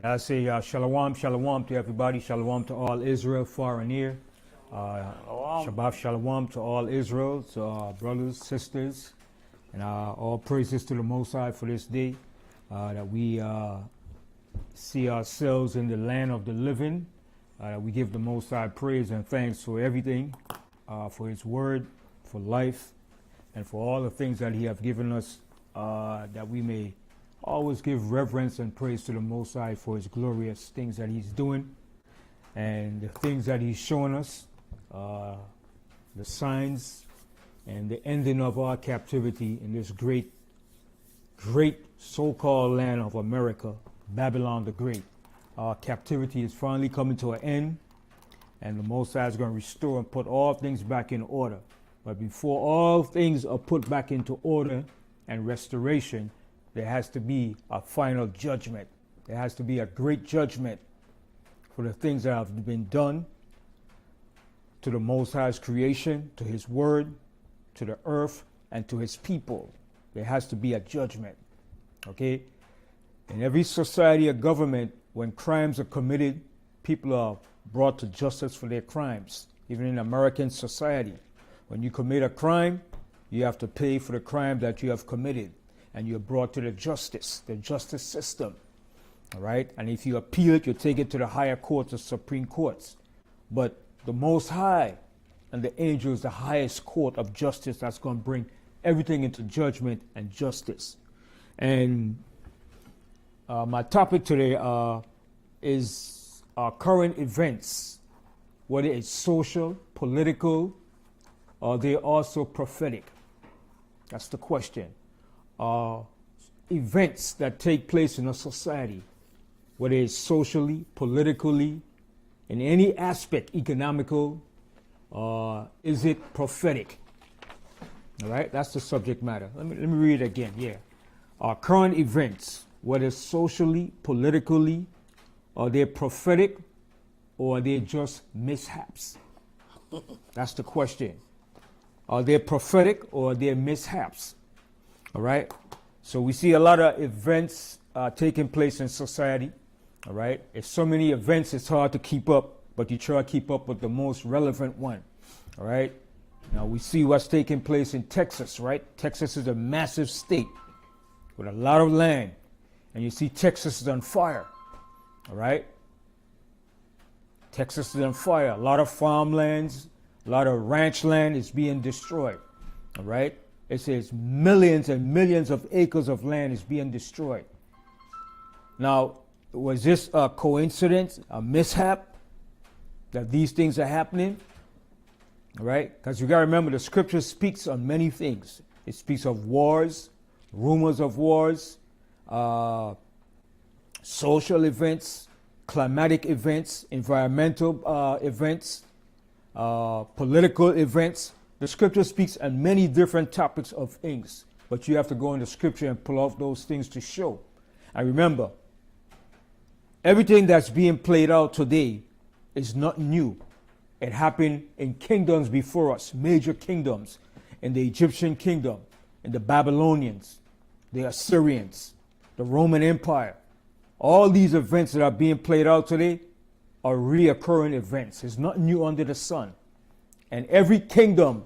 I say shalom, shalom to everybody. Shalom to all Israel, far and near. Shabbat shalom to all Israel, to our brothers, sisters, and all praises to the Most High for this day, that we see ourselves in the land of the living. We give the Most High praise and thanks for everything, for His word, for life, and for all the things that He has given us, that we may always give reverence and praise to the Most High for His glorious things that He's doing and the things that He's showing us, the signs and the ending of our captivity in this great so-called land of America, Babylon the Great. Our captivity is finally coming to an end, and the Most High is going to restore and put all things back in order. But before all things are put back into order and restoration, there has to be a final judgment. There has to be a great judgment for the things that have been done to the Most High's creation, to His word, to the earth, and to His people. There has to be a judgment. Okay? In every society or government, when crimes are committed, people are brought to justice for their crimes. Even in American society, when you commit a crime, you have to pay for the crime that you have committed. And you're brought to the justice system, all right? And if you appeal it, you take it to the higher courts, the Supreme Courts. But the Most High and the angels, the highest court of justice, that's going to bring everything into judgment and justice. And my topic today is current events, whether it's social, political, or they're also prophetic. That's the question. Events that take place in a society, whether it's socially, politically, in any aspect, economical, is it prophetic? All right, that's the subject matter. Let me read it again. Yeah, current events, whether socially, politically, are they prophetic, or are they just mishaps? That's the question. Are they prophetic, or are they mishaps? All right. So we see a lot of events taking place in society. All right. It's so many events, it's hard to keep up, but you try to keep up with the most relevant one. All right. Now we see what's taking place in Texas, right? Texas is a massive state with a lot of land. And you see Texas is on fire. All right. Texas is on fire. A lot of farmlands, a lot of ranch land is being destroyed. All right. It says millions and millions of acres of land is being destroyed. Now, was this a coincidence, a mishap, that these things are happening? All right? Because you got to remember, the scripture speaks on many things. It speaks of wars, rumors of wars, social events, climatic events, environmental events, political events. The scripture speaks on many different topics of things, but you have to go in the scripture and pull off those things to show. And remember, everything that's being played out today is not new. It happened in kingdoms before us, major kingdoms, in the Egyptian kingdom, in the Babylonians, the Assyrians, the Roman Empire. All these events that are being played out today are reoccurring events. It's not new under the sun. And every kingdom,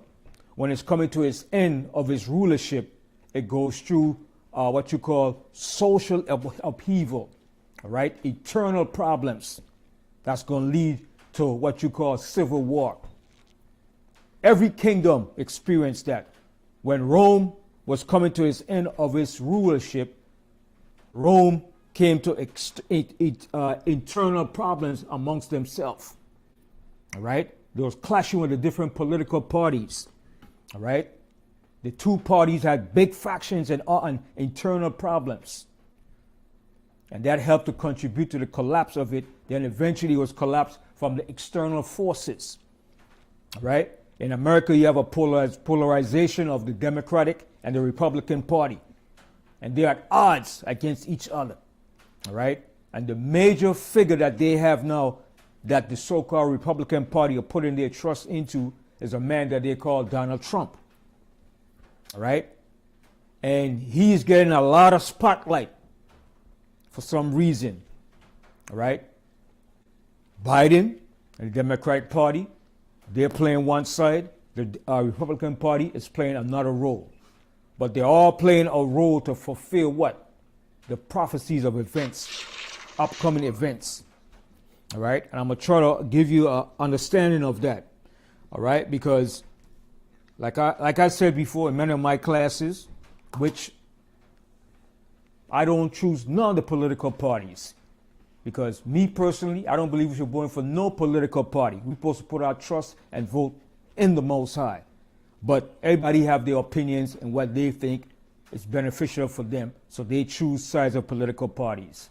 when it's coming to its end of its rulership, it goes through what you call social upheaval, all right? Eternal problems. That's going to lead to what you call civil war. Every kingdom experienced that. When Rome was coming to its end of its rulership, Rome came to internal problems amongst themselves, all right? There was clashing with the different political parties, all right? The two parties had big factions and internal problems. And that helped to contribute to the collapse of it. Then eventually it was collapsed from the external forces, all right? In America, you have a polarization of the Democratic and the Republican Party. And they're at odds against each other, all right? And the major figure that they have now that the so-called Republican Party are putting their trust into is a man that they call Donald Trump. All right? And he's getting a lot of spotlight for some reason. All right? Biden and the Democratic Party, they're playing one side. The Republican Party is playing another role. But they're all playing a role to fulfill what? The prophecies of events, upcoming events. All right? And I'm going to try to give you an understanding of that. All right? Because like I said before in many of my classes, which I don't choose none of the political parties. Because me personally, I don't believe we should vote for no political party. We're supposed to put our trust and vote in the Most High. But everybody have their opinions and what they think is beneficial for them. So they choose sides of political parties.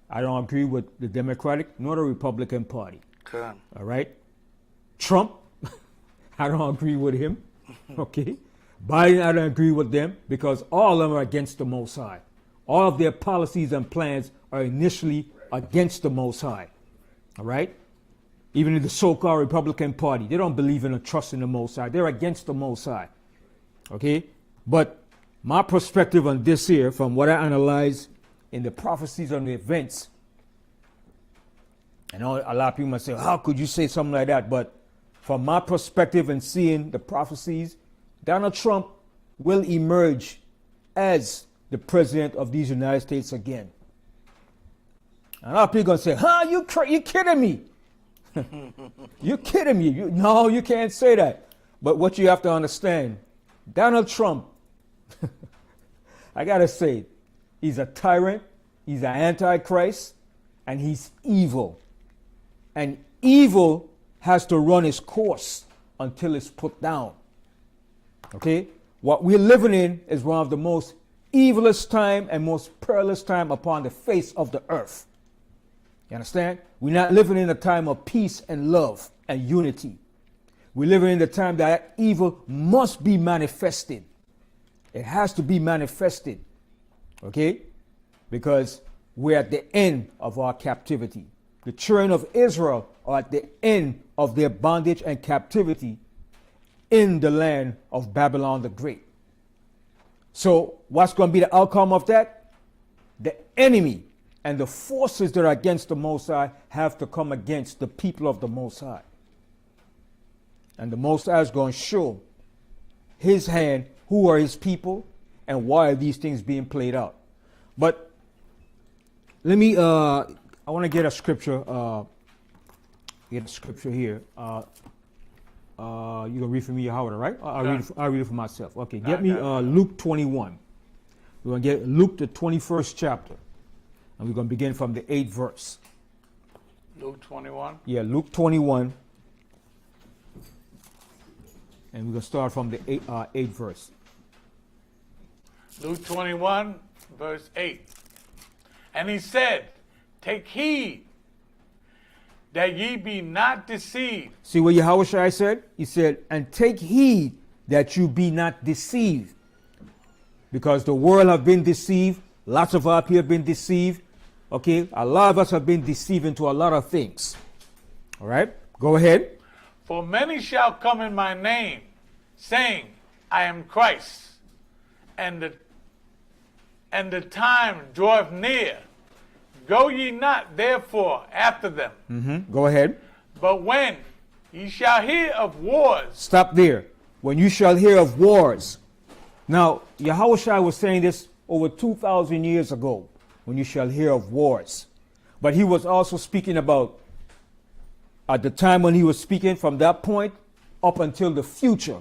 I don't agree with the Democratic nor the Republican Party. Okay. All right? Trump, I don't agree with him. Okay? Biden, I don't agree with them because all of them are against the Most High. All of their policies and plans are initially against the Most High. All right? Even in the so-called Republican Party, they don't believe in or trust in the Most High. They're against the Most High. Okay? But my perspective on this here, from what I analyze in the prophecies on the events, I know a lot of people might say, how could you say something like that? But from my perspective and seeing the prophecies, Donald Trump will emerge as the president of these United States again. And a lot of people are going to say, you kidding me? You're kidding me. No, you can't say that. But what you have to understand, Donald Trump, I got to say, he's a tyrant, he's an antichrist, and he's evil. And evil has to run its course until it's put down. Okay? What we're living in is one of the most evilest time and most perilous time upon the face of the earth. You understand? We're not living in a time of peace and love and unity. We're living in the time that evil must be manifested. It has to be manifested. Okay? Because we're at the end of our captivity. The children of Israel are at the end of their bondage and captivity in the land of Babylon the Great. So what's going to be the outcome of that? The enemy and the forces that are against the Most High have to come against the people of the Most High. And the Most High is going to show his hand, who are his people, and why are these things being played out. But let me, I want to get a scripture, here. You going to read for me, Howard, right? I'll read it for myself. Okay, get me Luke 21. We're going to get Luke, the 21st chapter. And we're going to begin from the 8th verse. Luke 21? Yeah, Luke 21. And we're going to start from the 8th verse. Luke 21, verse 8. And he said, take heed that ye be not deceived. See what Yahushua said? He said, and take heed that you be not deceived. Because the world have been deceived. Lots of our people have been deceived. Okay, a lot of us have been deceived into a lot of things. All right, go ahead. For many shall come in my name, saying, I am Christ, and the time draweth near. Go ye not therefore after them. Go ahead. But when ye shall hear of wars. Stop there. When you shall hear of wars. Now, Yahushua was saying this over 2,000 years ago. When you shall hear of wars. But he was also speaking about, at the time when he was speaking, from that point up until the future,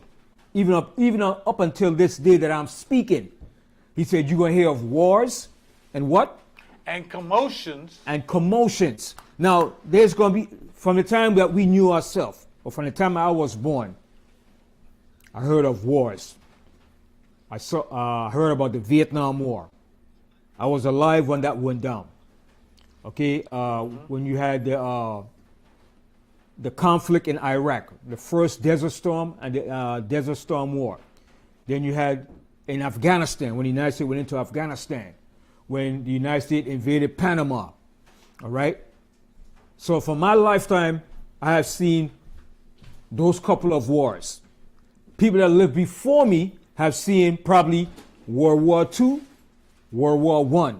even up until this day that I'm speaking, he said you're going to hear of wars and what? And commotions. And commotions. Now, there's going to be, from the time that we knew ourselves, or from the time I was born, I heard of wars. I heard about the Vietnam War. I was alive when that went down. Okay, when you had the conflict in Iraq, the first Desert Storm and the Desert Storm War. Then you had in Afghanistan, when the United States went into Afghanistan, when the United States invaded Panama. All right. So for my lifetime, I have seen those couple of wars. People that lived before me have seen probably World War II, World War I.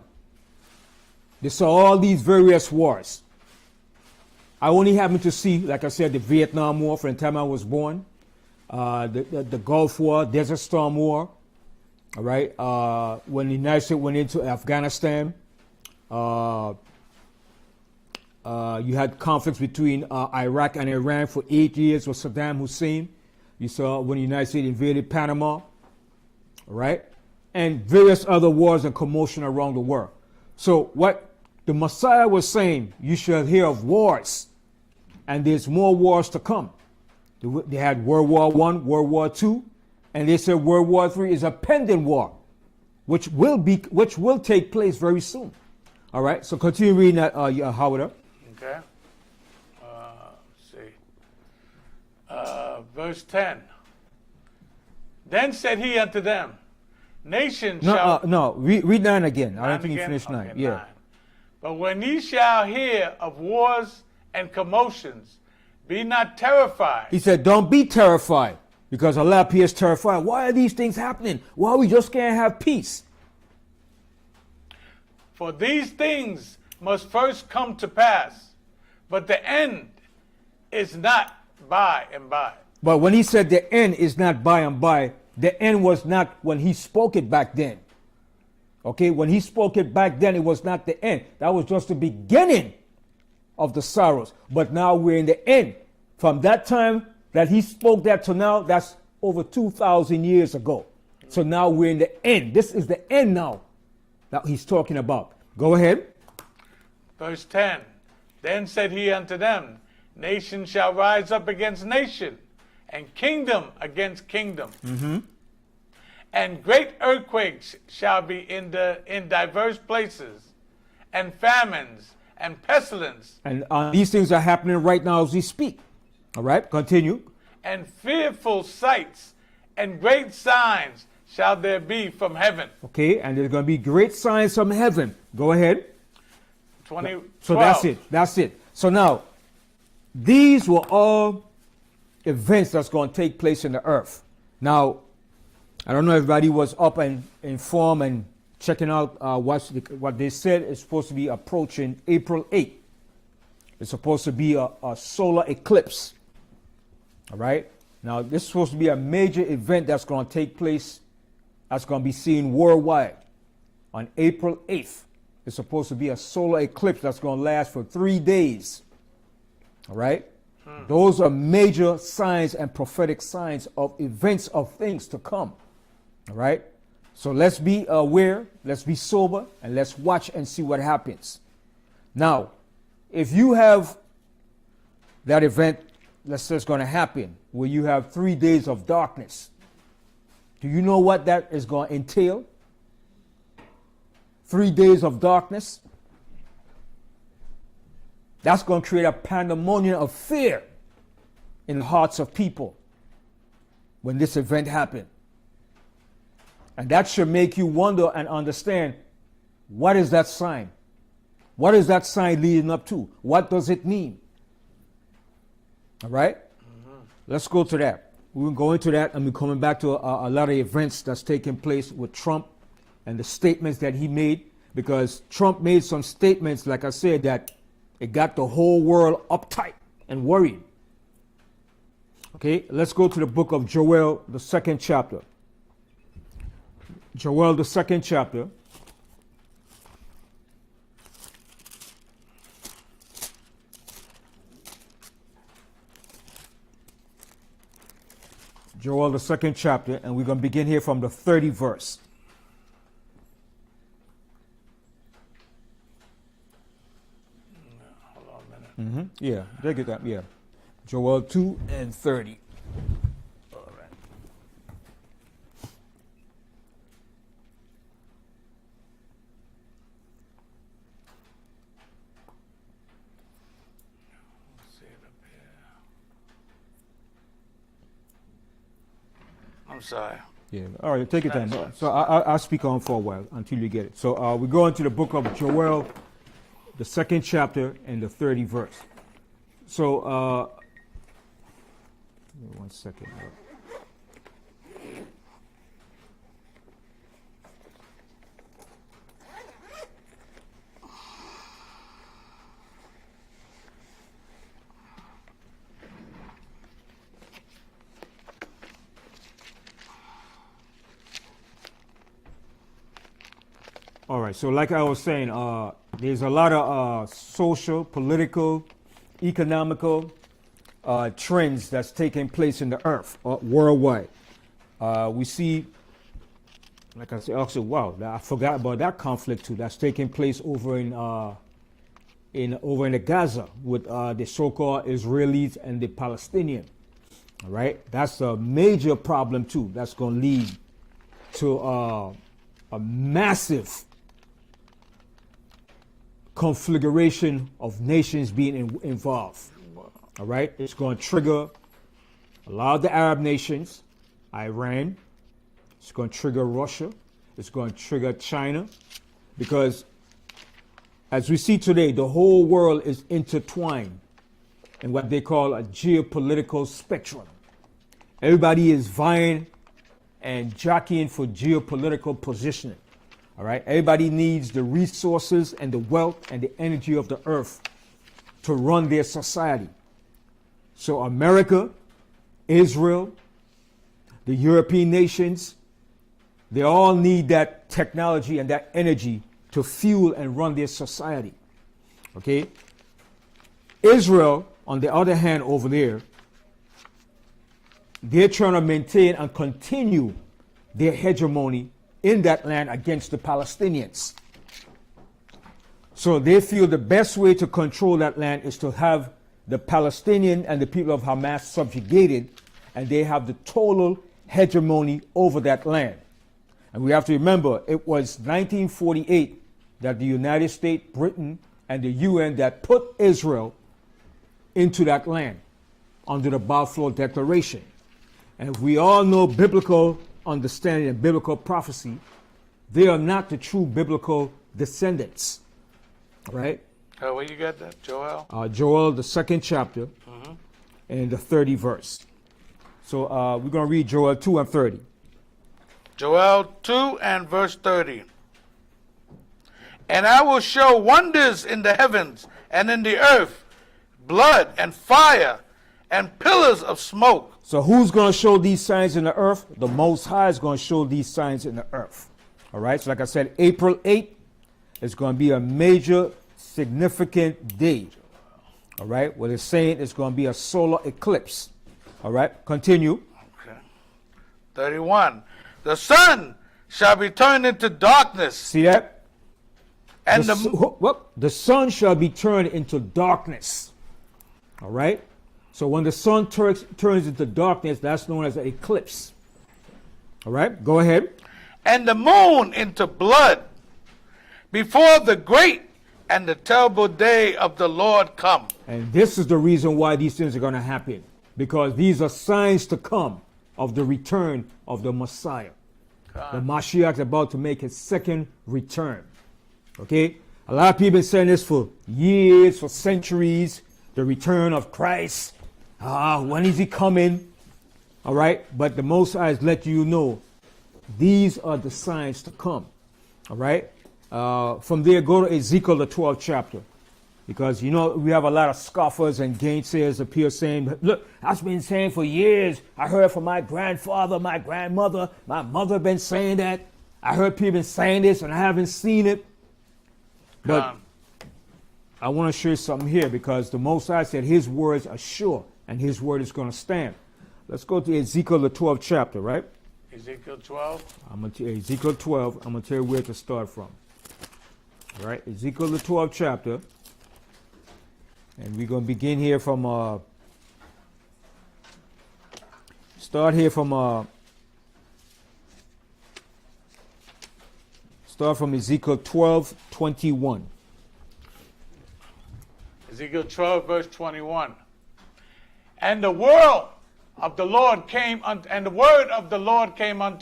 They saw all these various wars. I only happened to see, like I said, the Vietnam War from the time I was born, the Gulf War, Desert Storm War, all right? When the United States went into Afghanistan, you had conflicts between Iraq and Iran for 8 years with Saddam Hussein. You saw when the United States invaded Panama, all right? And various other wars and commotion around the world. So what the Messiah was saying, you shall hear of wars, and there's more wars to come. They had World War I, World War II, and they said World War III is a pending war, which will take place very soon. All right, so continue reading that, Howard. Okay. Let's see. Verse 10. Then said he unto them, Nation shall... No, read 9 again. I don't think again? you finished 9. Okay, Yeah. 9. But when ye shall hear of wars and commotions, be not terrified. He said, don't be terrified, because a lot of people is terrified. Why are these things happening? Why we just can't have peace? For these things must first come to pass, but the end is not by and by. But when he said the end is not by and by, the end was not when he spoke it back then. Okay, when he spoke it back then, it was not the end. That was just the beginning of the sorrows. But now we're in the end. From that time that he spoke that to now, that's over 2,000 years ago. So now we're in the end. This is the end now that he's talking about. Go ahead. Verse 10. Then said he unto them, Nation shall rise up against nation, and kingdom against kingdom. Mm-hmm. And great earthquakes shall be in diverse places, and famines and pestilence. And these things are happening right now as we speak. All right, continue. And fearful sights and great signs shall there be from heaven. Okay, and there's going to be great signs from heaven. Go ahead. 20. So 12. that's it. So now, these were all events that's going to take place in the earth. Now, I don't know if everybody was up and informed and checking out what they said is supposed to be approaching April 8th. It's supposed to be a solar eclipse. All right? Now, this is supposed to be a major event that's going to take place, that's going to be seen worldwide on April 8th. It's supposed to be a solar eclipse that's going to last for 3 days. All right? Those are major signs and prophetic signs of events of things to come. All right? So let's be aware, let's be sober, and let's watch and see what happens. Now, if you have that event, let's say it's going to happen, where you have 3 days of darkness, do you know what that is going to entail? 3 days of darkness? That's going to create a pandemonium of fear in the hearts of people when this event happens. And that should make you wonder and understand, what is that sign? What is that sign leading up to? What does it mean? All right? Mm-hmm. Let's go to that. We'll go into that, and we're coming back to a lot of events that's taking place with Trump and the statements that he made, because Trump made some statements, like I said, that it got the whole world uptight and worried. Okay, let's go to the book of Joel, the 2nd chapter. Joel, the 2nd chapter. Joel, the 2nd chapter, and we're going to begin here from the 30th verse. Hold on a minute. Mm-hmm. Yeah, take it that. Yeah. Joel 2 and 30. All right. Let's see it up here. I'm sorry. Yeah. All right, take it then. Nice. So I'll speak on for a while until you get it. So we go into the book of Joel, the 2nd chapter and the 30th verse. So, give me 1 second. All right. So, like I was saying, there's a lot of social, political, economical trends that's taking place in the earth worldwide. We see, like I said, also, wow, I forgot about that conflict too. That's taking place over in the Gaza with the so-called Israelis and the Palestinians. All right, that's a major problem too. That's going to lead to a massive conflagration of nations being involved. All right, it's going to trigger a lot of the Arab nations, Iran. It's going to trigger Russia. It's going to trigger China, because as we see today, the whole world is intertwined in what they call a geopolitical spectrum. Everybody is vying and jockeying for geopolitical positioning. All right, everybody needs the resources and the wealth and the energy of the earth to run their society. So America, Israel, the European nations, they all need that technology and that energy to fuel and run their society. Okay? Israel, on the other hand, over there, they're trying to maintain and continue their hegemony in that land against the Palestinians. So they feel the best way to control that land is to have the Palestinian and the people of Hamas subjugated, and they have the total hegemony over that land. And we have to remember, it was 1948 that the United States, Britain, and the UN that put Israel into that land under the Balfour Declaration. And we all know biblical understanding and biblical prophecy. They are not the true biblical descendants. Right? Where you got that, Joel? Joel, the 2nd chapter, and the 30th verse. So we're going to read Joel 2 and 30. Joel 2 and verse 30. And I will show wonders in the heavens and in the earth, blood and fire and pillars of smoke. So who's going to show these signs in the earth? The Most High is going to show these signs in the earth. All right. So like I said, April 8th is going to be a major, significant day. All right. What it's saying is going to be a solar eclipse. All right. Continue. Okay. 31. The sun shall be turned into darkness. See that? And the sun shall be turned into darkness. All right. So when the sun turns into darkness, that's known as an eclipse. All right. Go ahead. And the moon into blood before the great and the terrible day of the Lord come. And this is the reason why these things are going to happen, because these are signs to come of the return of the Messiah. The Mashiach is about to make his second return. Okay? A lot of people have been saying this for years, for centuries. The return of Christ. When is he coming? All right? But the Most High is letting you know these are the signs to come. All right? From there, go to Ezekiel, the 12th chapter. Because, you know, we have a lot of scoffers and gainsayers up here saying, look, I've been saying for years. I heard from my grandfather, my grandmother, my mother been saying that. I heard people saying this and I haven't seen it. But I want to show you something here, because the Most High said his words are sure and his word is going to stand. Let's go to Ezekiel, the 12th chapter, right? Ezekiel 12. Ezekiel 12, I'm going to tell you where to start from. All right, Ezekiel, the 12th chapter. And we're going to begin here from, start from Ezekiel 12:21. Ezekiel 12, verse 21. And the word of the Lord came unto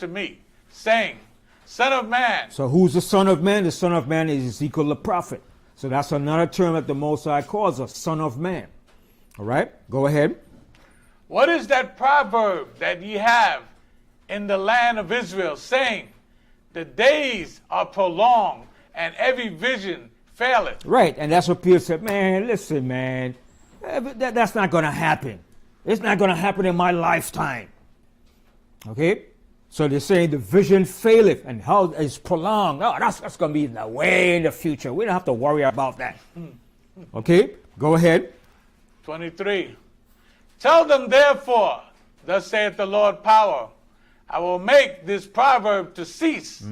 me, saying, Son of man. So who's the Son of Man? The Son of Man is Ezekiel the prophet. So that's another term that the Most High calls us, Son of Man. All right, go ahead. What is that proverb that ye have in the land of Israel, saying, the days are prolonged, and every vision faileth? Right, and that's what Peter said, man, listen, man, that's not going to happen. It's not going to happen in my lifetime. Okay? So they're saying the vision faileth and how it's prolonged. Oh, that's going to be in the way in the future. We don't have to worry about that. Okay, go ahead. 23. Tell them therefore, thus saith the Lord power, I will make this proverb to cease,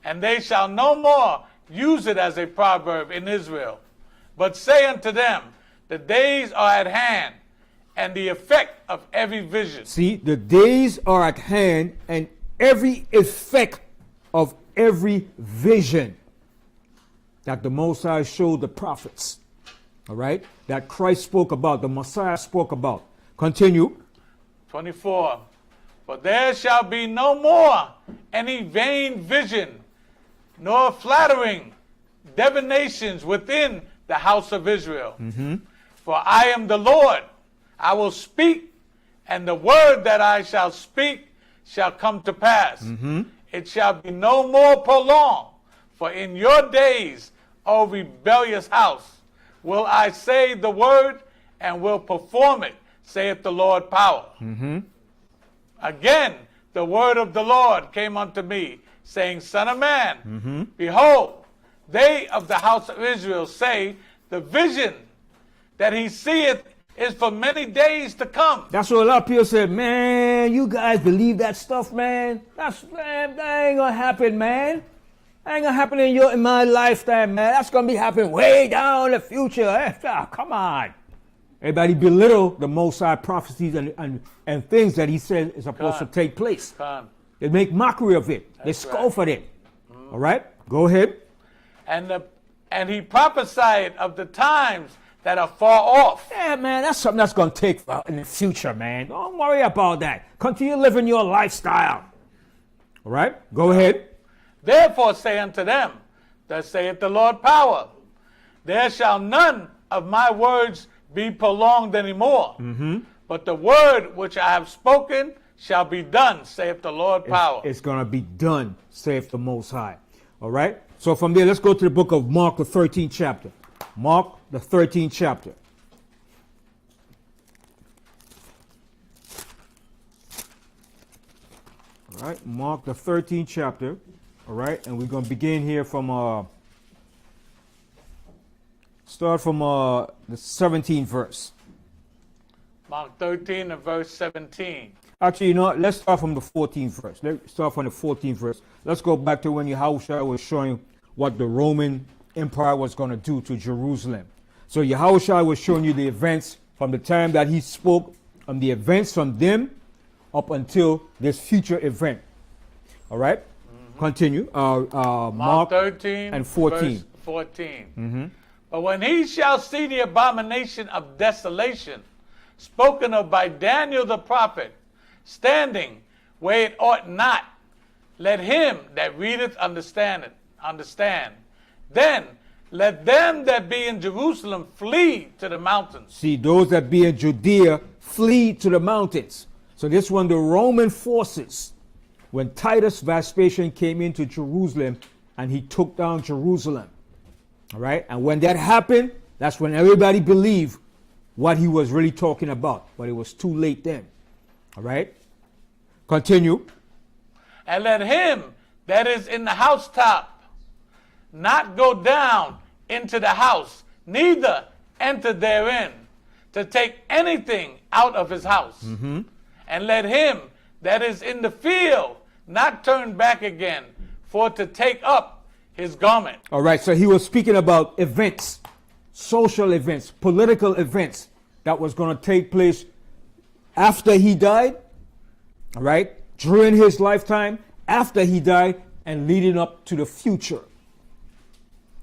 and they shall no more use it as a proverb in Israel. But say unto them, the days are at hand, and the effect of every vision. See, the days are at hand, and every effect of every vision that the Most High showed the prophets, all right, that Christ spoke about, the Messiah spoke about. Continue. 24. For there shall be no more any vain vision, nor flattering divinations within the house of Israel. For I am the Lord. I will speak, and the word that I shall speak shall come to pass. It shall be no more prolonged. For in your days, O rebellious house, will I say the word, and will perform it, saith the Lord power. Again, the word of the Lord came unto me, saying, Son of man, behold, they of the house of Israel say, the vision that he seeth is for many days to come. That's what a lot of people said, man, you guys believe that stuff, man? That ain't gonna happen, man. That ain't gonna happen in my lifetime, man. That's gonna be happening way down in the future. Come on. Everybody belittle the Most High prophecies and things that he said is supposed to take place. They make mockery of it. They scoff at it. All right? Go ahead. And he prophesied of the times that are far off. Yeah, man, that's something that's going to take in the future, man. Don't worry about that. Continue living your lifestyle. All right? Go ahead. Therefore say unto them, thus saith the Lord power, there shall none of my words be prolonged anymore, but the word which I have spoken shall be done, saith the Lord power. It's going to be done, saith the Most High. All right? So from there, let's go to the book of Mark, the 13th chapter. Mark, the 13th chapter. All right, Mark, the 13th chapter. All right, and we're going to begin here from, start from the 17th verse. Mark 13 and verse 17. Actually, you know what? Let's start from the 14th verse. Let's start from the 14th verse. Let's go back to when Yahushua was showing what the Roman Empire was going to do to Jerusalem. So Yahushua was showing you the events from the time that he spoke, and the events from them up until this future event. All right? Continue. Mark 13 and 14. Verse 14. But when he shall see the abomination of desolation, spoken of by Daniel the prophet, standing where it ought not, let him that readeth understand. Then let them that be in Jerusalem flee to the mountains. See, those that be in Judea flee to the mountains. So this one, the Roman forces, when Titus Vespasian came into Jerusalem and he took down Jerusalem. All right? And when that happened, that's when everybody believed what he was really talking about. But it was too late then. All right? Continue. And let him that is in the housetop not go down into the house, neither enter therein, to take anything out of his house. And let him that is in the field not turn back again, for to take up his garment. All right, so he was speaking about events, social events, political events that was going to take place after he died, all right, during his lifetime, after he died, and leading up to the future.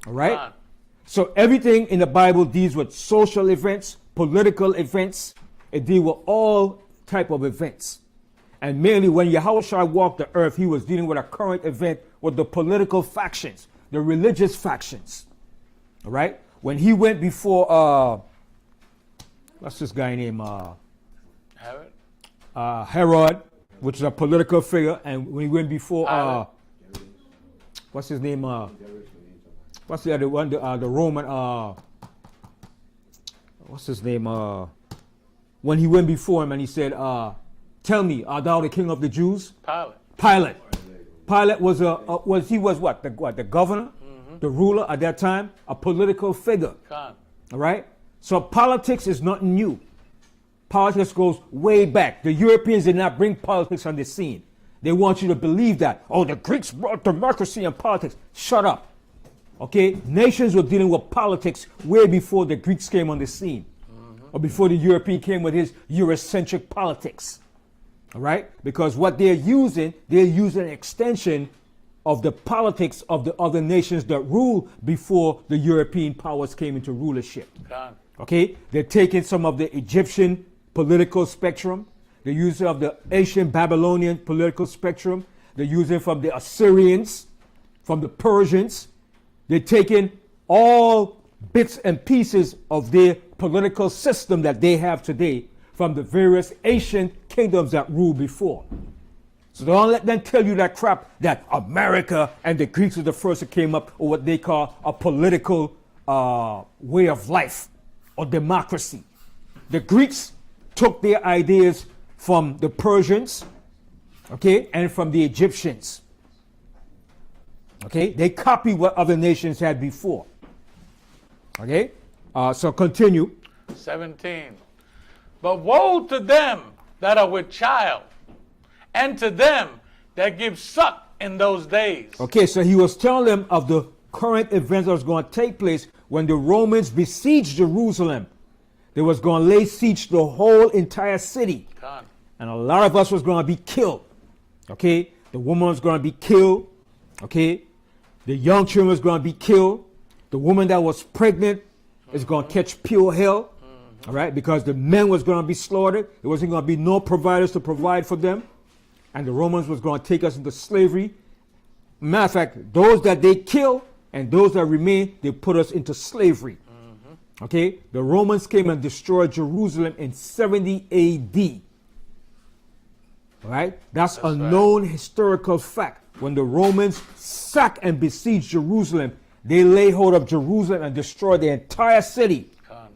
All right? So everything in the Bible deals with social events, political events. It deals with all type of events. And mainly when Yahushua walked the earth, he was dealing with a current event with the political factions, the religious factions. All right? When he went before, what's this guy named? Herod, which is a political figure. And when he went before, what's his name? What's the other one? The Roman, what's his name? When he went before him and he said, tell me, art thou the king of the Jews? Pilate. Pilate was what? The governor, the ruler at that time, a political figure. Khan. All right? So politics is nothing new. Politics goes way back. The Europeans did not bring politics on the scene. They want you to believe that. Oh, the Greeks brought democracy and politics. Shut up. Okay? Nations were dealing with politics way before the Greeks came on the scene. Or before the European came with his Eurocentric politics. All right? Because what they're using an extension of the politics of the other nations that ruled before the European powers came into rulership. Khan. Okay? They're taking some of the Egyptian political spectrum. They're using of the ancient Babylonian political spectrum. They're using from the Assyrians, from the Persians. They're taking all bits and pieces of their political system that they have today from the various ancient kingdoms that ruled before. So don't let them tell you that crap that America and the Greeks were the first that came up with what they call a political way of life or democracy. The Greeks took their ideas from the Persians, okay, and from the Egyptians. Okay, they copied what other nations had before. Okay, so continue. 17. But woe to them that are with child, and to them that give suck in those days. Okay, so he was telling them of the current events that was going to take place when the Romans besieged Jerusalem. They was going to lay siege to the whole entire city. Khan. And a lot of us was going to be killed. Okay, the woman was going to be killed. Okay, the young children was going to be killed. The woman that was pregnant is going to catch pure hell. All right, because the men was going to be slaughtered. There wasn't going to be no providers to provide for them. And the Romans was going to take us into slavery. Matter of fact, those that they kill and those that remain, they put us into slavery. Okay, the Romans came and destroyed Jerusalem in 70 AD. All right, that's a known historical fact. When the Romans sacked and besieged Jerusalem, they lay hold of Jerusalem and destroyed the entire city. Khan.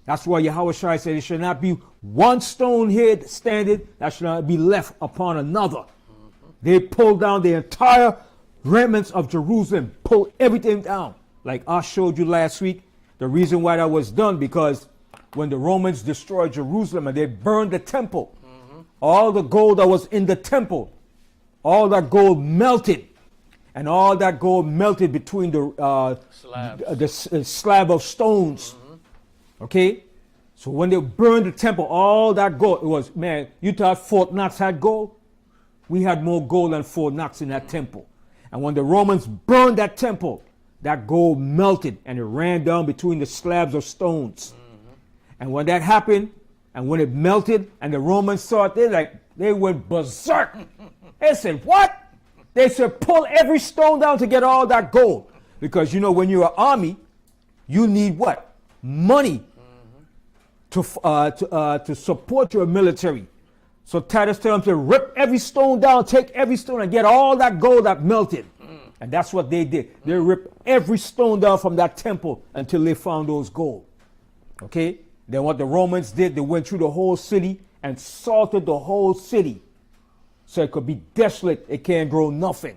That's why Yahweh Shai said there should not be one stone here standing that should not be left upon another. They pulled down the entire remnants of Jerusalem, pulled everything down. Like I showed you last week, the reason why that was done, because when the Romans destroyed Jerusalem and they burned the temple, all the gold that was in the temple, all that gold melted. And all that gold melted between the slab of stones. Okay? So when they burned the temple, all that gold, it was, man, you thought Fort Knox had gold? We had more gold than Fort Knox in that temple. And when the Romans burned that temple, that gold melted and it ran down between the slabs of stones. And when that happened, and when it melted, and the Romans saw it, they went berserk. They said, what? They said, pull every stone down to get all that gold. Because, you know, when you're an army, you need what? Money to support your military. So Titus tells them to rip every stone down, take every stone, and get all that gold that melted. And that's what they did. They ripped every stone down from that temple until they found those gold. Okay? Then what the Romans did, they went through the whole city and salted the whole city. So it could be desolate. It can't grow nothing.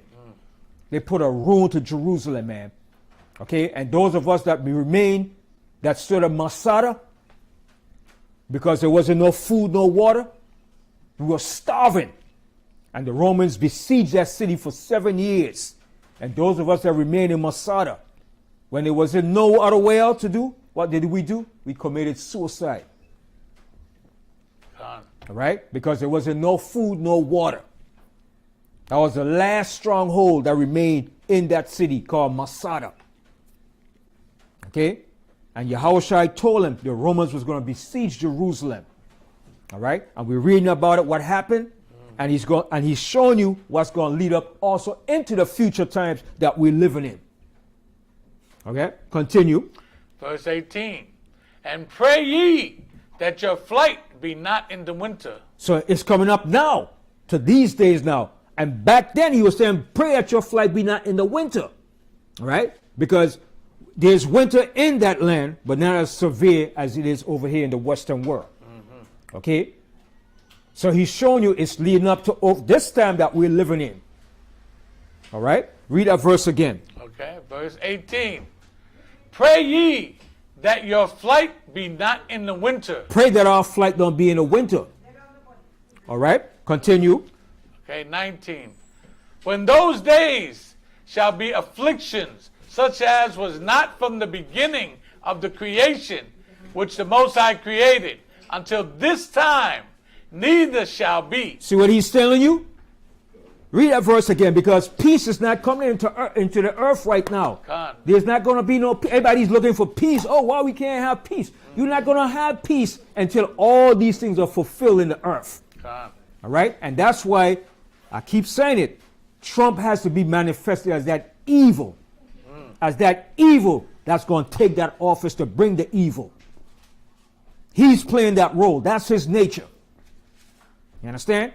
They put a ruin to Jerusalem, man. Okay? And those of us that remain, that stood at Masada, because there wasn't no food, no water, we were starving. And the Romans besieged that city for 7 years. And those of us that remained in Masada, when there wasn't no other way out to do, what did we do? We committed suicide. Khan. All right? Because there wasn't no food, no water. That was the last stronghold that remained in that city called Masada. Okay? And Yahushua told him the Romans was going to besiege Jerusalem. All right? And we're reading about it, what happened. And he's showing you what's going to lead up also into the future times that we're living in. Okay? Continue. Verse 18. And pray ye that your flight be not in the winter. So it's coming up now, to these days now. And back then he was saying, pray that your flight be not in the winter. All right? Because there's winter in that land, but not as severe as it is over here in the Western world. Okay? So he's showing you it's leading up to this time that we're living in. All right? Read that verse again. Okay, verse 18. Pray ye that your flight be not in the winter. Pray that our flight don't be in the winter. All right? Continue. Okay, 19. When those days shall be afflictions, such as was not from the beginning of the creation, which the Most High created, until this time, neither shall be. See what he's telling you? Read that verse again, because peace is not coming into the earth right now. Con. There's not going to be no peace. Everybody's looking for peace. Oh, why we can't have peace? You're not going to have peace until all these things are fulfilled in the earth. Con. All right? And that's why I keep saying it. Trump has to be manifested as that evil. As that evil that's going to take that office to bring the evil. He's playing that role. That's his nature. You understand?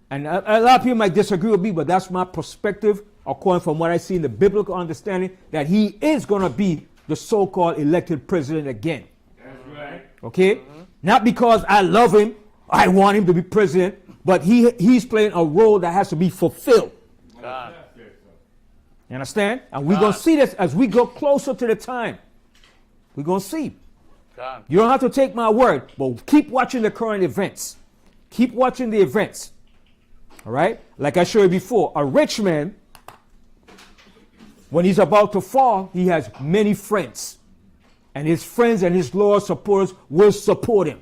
And a lot of people might disagree with me, but that's my perspective, according from what I see in the biblical understanding, that he is going to be the so-called elected president again. That's right. Okay? Not because I love him, I want him to be president, but he's playing a role that has to be fulfilled. Con. You understand? And we're going to see this as we go closer to the time. We're going to see. Con. You don't have to take my word, but keep watching the current events. Keep watching the events. All right? Like I showed you before, a rich man, when he's about to fall, he has many friends. And his friends and his loyal supporters will support him.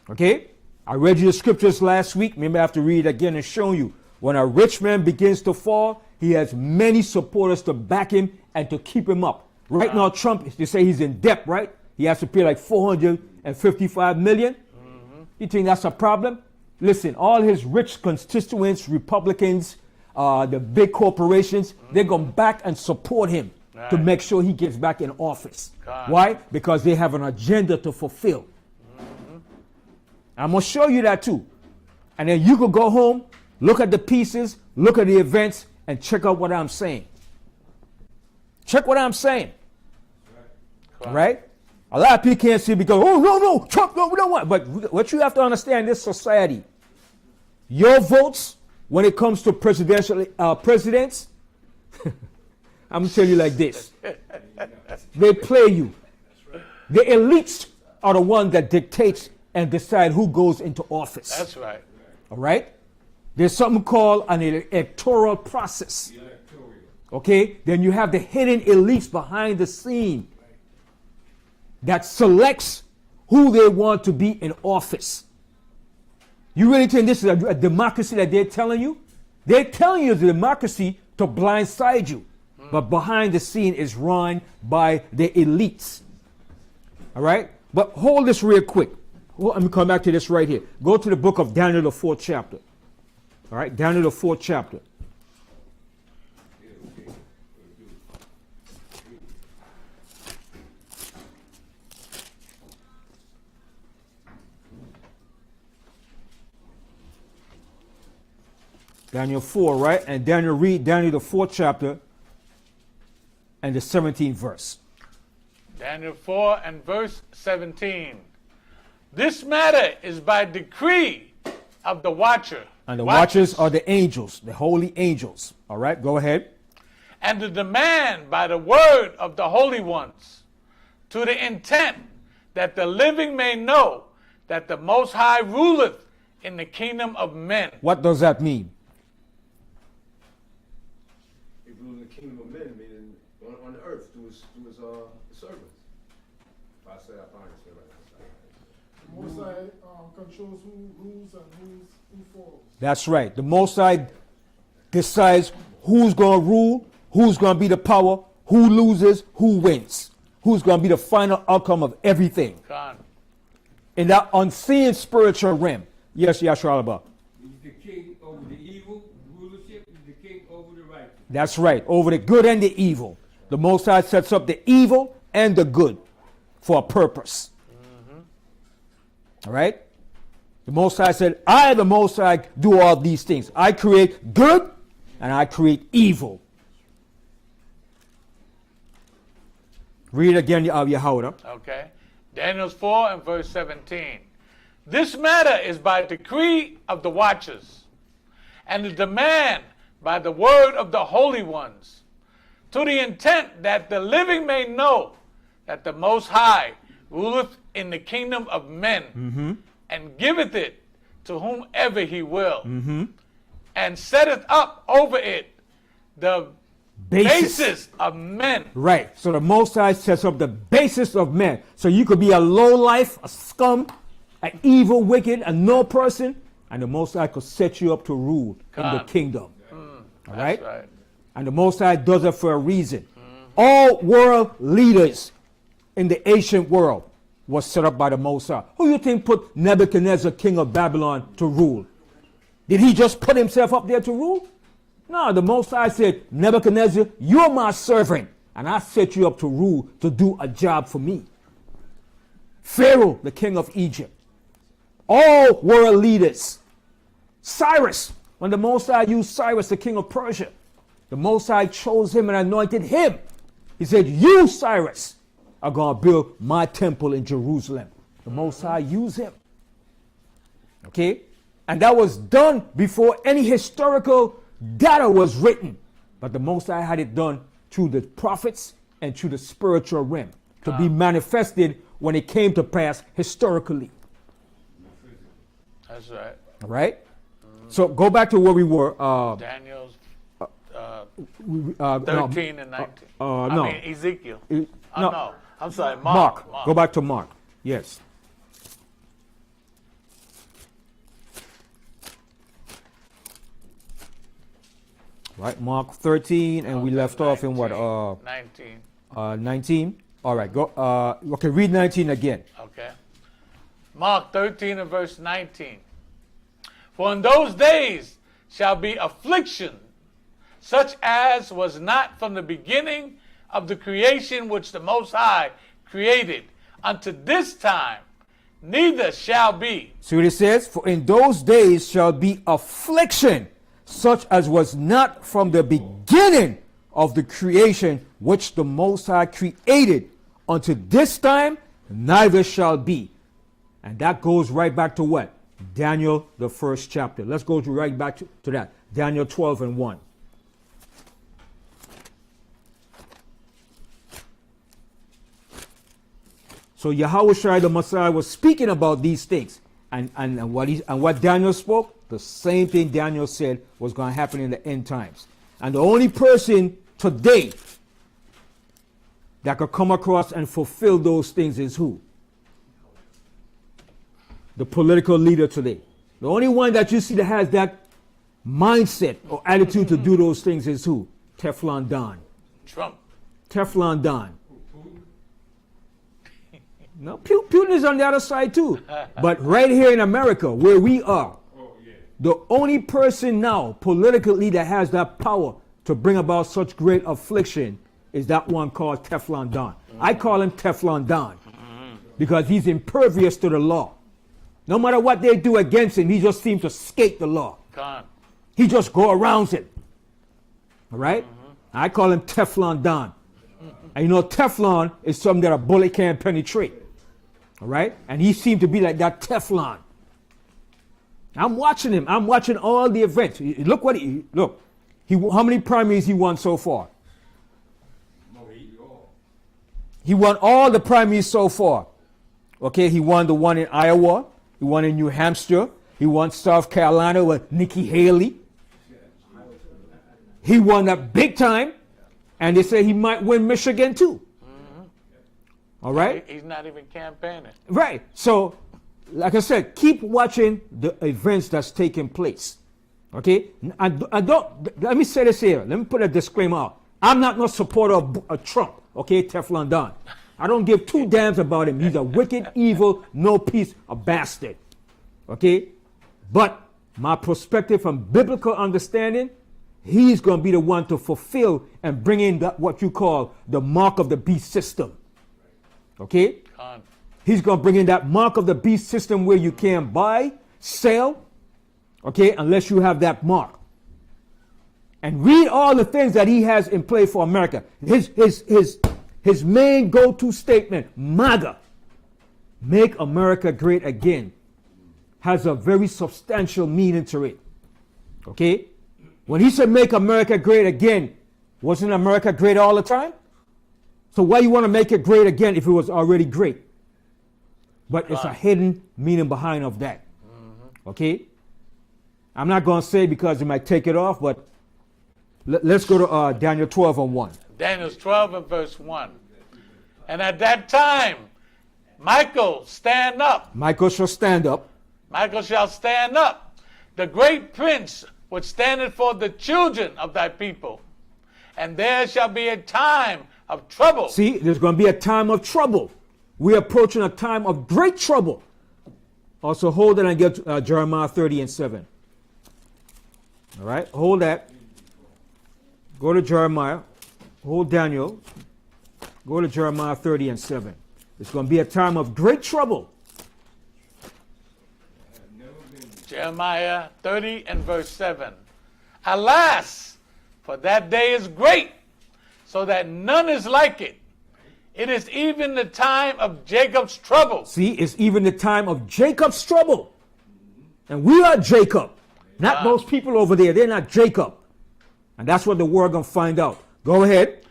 Okay? I read you the scriptures last week. Maybe I have to read it again and show you. When a rich man begins to fall, he has many supporters to back him and to keep him up. Right now, Trump, they say he's in debt, right? He has to pay like $455 million. You think that's a problem? Listen, all his rich constituents, Republicans, the big corporations, they're going to back and support him to make sure he gets back in office. Why? Because they have an agenda to fulfill. I'm going to show you that too. And then you could go home, look at the pieces, look at the events, and check out what I'm saying. Check what I'm saying. Right? A lot of people can't see because, oh, no, Trump, no, we don't want. But what you have to understand in this society, your votes, when it comes to presidents, I'm going to tell you like this. They play you. The elites are the ones that dictates and decide who goes into office. That's right. All right? There's something called an electoral process. Okay? Then you have the hidden elites behind the scene that selects who they want to be in office. You really think this is a democracy that they're telling you? They're telling you it's a democracy to blindside you. But behind the scene is run by the elites. All right? But hold this real quick. Let me come back to this right here. Go to the book of Daniel, the 4th chapter. All right? Daniel, the 4th chapter. Daniel 4, right? And Daniel, read Daniel, the 4th chapter and the 17th verse. Daniel 4 and verse 17. This matter is by decree of the watcher. And the watchers are the angels, the holy angels. All right, go ahead. And the demand by the word of the holy ones, to the intent that the living may know that the Most High ruleth in the kingdom of men. What does that mean? He ruled in the kingdom of men, meaning on the earth through his servants. If I say I find it right. Most High controls who rules and who falls. That's right. The Most High decides who's going to rule, who's going to be the power, who loses, who wins, who's going to be the final outcome of everything. Con. In that unseen spiritual realm. Yes, Yashua Alaba. He's the king over the evil, rulership is the king over the righteous. That's right. Over the good and the evil. The Most High sets up the evil and the good for a purpose. All right? The Most High said, I, the Most High, do all these things. I create good and I create evil. Read again, Yehuda. Okay. Daniel 4 and verse 17. This matter is by decree of the watchers, and the demand by the word of the holy ones, to the intent that the living may know that the Most High ruleth in the kingdom of men, and giveth it to whomever he will, and setteth up over it the basis of men. Right. So the Most High sets up the basis of men. So you could be a low life, a scum, an evil, wicked, a no person, and the Most High could set you up to rule in the kingdom. All right? That's right. And the Most High does it for a reason. All world leaders in the ancient world was set up by the Most High. Who do you think put Nebuchadnezzar, king of Babylon, to rule? Did he just put himself up there to rule? No, the Most High said, Nebuchadnezzar, you're my servant, and I set you up to rule, to do a job for me. Pharaoh, the king of Egypt. All world leaders. Cyrus, when the Most High used Cyrus, the king of Persia, the Most High chose him and anointed him. He said, you, Cyrus, are going to build my temple in Jerusalem. The Most High used him. Okay? And that was done before any historical data was written. But the Most High had it done through the prophets and through the spiritual realm to be manifested when it came to pass historically. That's right. All right? So go back to where we were. Daniel's No, 13 and 19. no. I mean, Ezekiel. no. No, I'm sorry, Mark. Mark. Go back to Mark. Yes. Right, Mark 13, and we left off in what? 19. 19. All right, go. Okay, read 19 again. Okay. Mark 13 and verse 19. For in those days shall be affliction, such as was not from the beginning of the creation which the Most High created unto this time, neither shall be. See what it says? For in those days shall be affliction, such as was not from the beginning of the creation which the Most High created unto this time, neither shall be. And that goes right back to what? Daniel, the first chapter. Let's go right back to that. Daniel 12 and 1. So Yahushua the Messiah was speaking about these things. And what Daniel spoke, the same thing Daniel said was going to happen in the end times. And the only person today that could come across and fulfill those things is who? The political leader today. The only one that you see that has that mindset or attitude to do those things is who? Teflon Don. Trump. Teflon Don. No, Putin is on the other side too. But right here in America, where we are, the only person now politically that has that power to bring about such great affliction is that one called Teflon Don. I call him Teflon Don because he's impervious to the law. No matter what they do against him, he just seems to skate the law. He just go around it. All right? I call him Teflon Don. And you know, Teflon is something that a bullet can't penetrate. All right? And he seemed to be like that Teflon. I'm watching him. I'm watching all the events. Look what he, look. How many primaries he won so far? He won all the primaries so far. Okay, he won the one in Iowa. He won in New Hampshire. He won South Carolina with Nikki Haley. He won that big time. And they say he might win Michigan too. All right? He's not even campaigning. Right. So, like I said, keep watching the events that's taking place. Okay? I don't, let me say this here. Let me put a disclaimer out. I'm not no supporter of Trump. Okay, Teflon Don. I don't give two damns about him. He's a wicked, evil, no peace, a bastard. Okay? But my perspective from biblical understanding, he's going to be the one to fulfill and bring in what you call the mark of the beast system. Okay? He's going to bring in that mark of the beast system where you can't buy, sell, okay, unless you have that mark. And read all the things that he has in play for America. His main go-to statement, MAGA, make America great again. has a very substantial meaning to it. Okay? When he said make America great again, wasn't America great all the time? So why you want to make it great again if it was already great? But it's a hidden meaning behind of that. Okay? I'm not going to say because it might take it off, but let's go to Daniel 12 and 1. Daniel 12 and verse 1. And at that time, Michael stand up. Michael shall stand up. Michael shall stand up. The great prince which standeth for the children of thy people. And there shall be a time of trouble. See, there's going to be a time of trouble. We're approaching a time of great trouble. Also, hold it and get Jeremiah 30 and 7. All right, hold that. Go to Jeremiah. Hold Daniel. Go to Jeremiah 30 and 7. It's going to be a time of great trouble. Jeremiah 30 and verse 7. Alas, for that day is great, so that none is like it. It is even the time of Jacob's trouble. See, it's even the time of Jacob's trouble. And we are Jacob. Not those people over there. They're not Jacob. And that's what the world going to find out. Go ahead.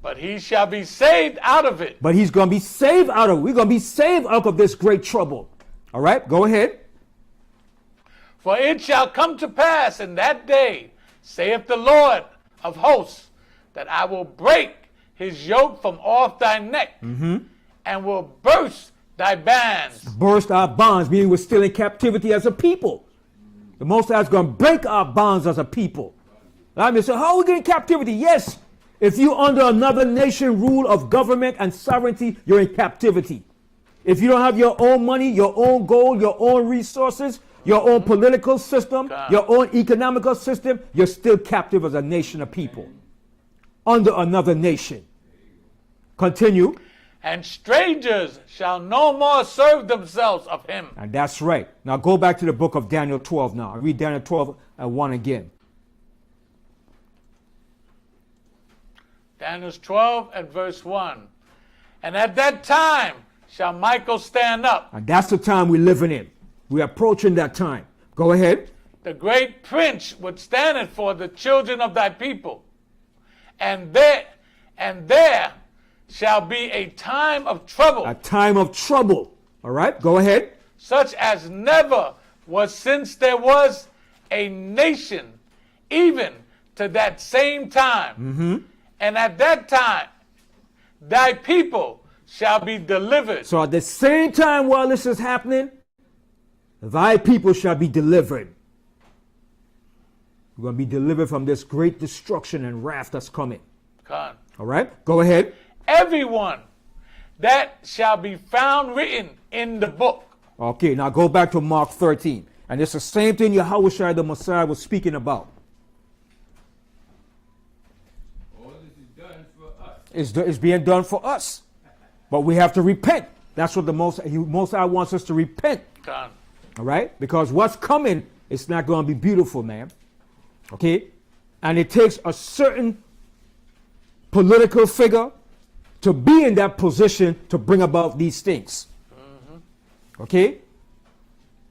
But he shall be saved out of it. But he's going to be saved out of it. We're going to be saved out of this great trouble. All right, go ahead. For it shall come to pass in that day, saith the Lord of hosts, that I will break his yoke from off thy neck, and will burst thy bands. Burst our bonds, meaning we're still in captivity as a people. The Most High is going to break our bonds as a people. I mean, so how are we getting captivity? Yes, if you're under another nation rule of government and sovereignty, you're in captivity. If you don't have your own money, your own gold, your own resources, your own political system, your own economical system, you're still captive as a nation of people under another nation. Continue. And strangers shall no more serve themselves of him. And that's right. Now go back to the book of Daniel 12 now. Read Daniel 12 and 1 again. Daniel 12 and verse 1. And at that time shall Michael stand up. And that's the time we're living in. We're approaching that time. Go ahead. The great prince which standeth for the children of thy people. And there shall be a time of trouble. A time of trouble. All right, go ahead. Such as never was since there was a nation, even to that same time. And at that time, thy people shall be delivered. So at the same time while this is happening, thy people shall be delivered. We're going to be delivered from this great destruction and wrath that's coming. Con. All right, go ahead. Everyone that shall be found written in the book. Okay, now go back to Mark 13. And it's the same thing Yahushua the Messiah was speaking about. All this is done for us. It's being done for us. But we have to repent. That's what the Most High wants us to repent. Con. All right? Because what's coming, it's not going to be beautiful, man. Okay? And it takes a certain political figure to be in that position to bring about these things. Okay?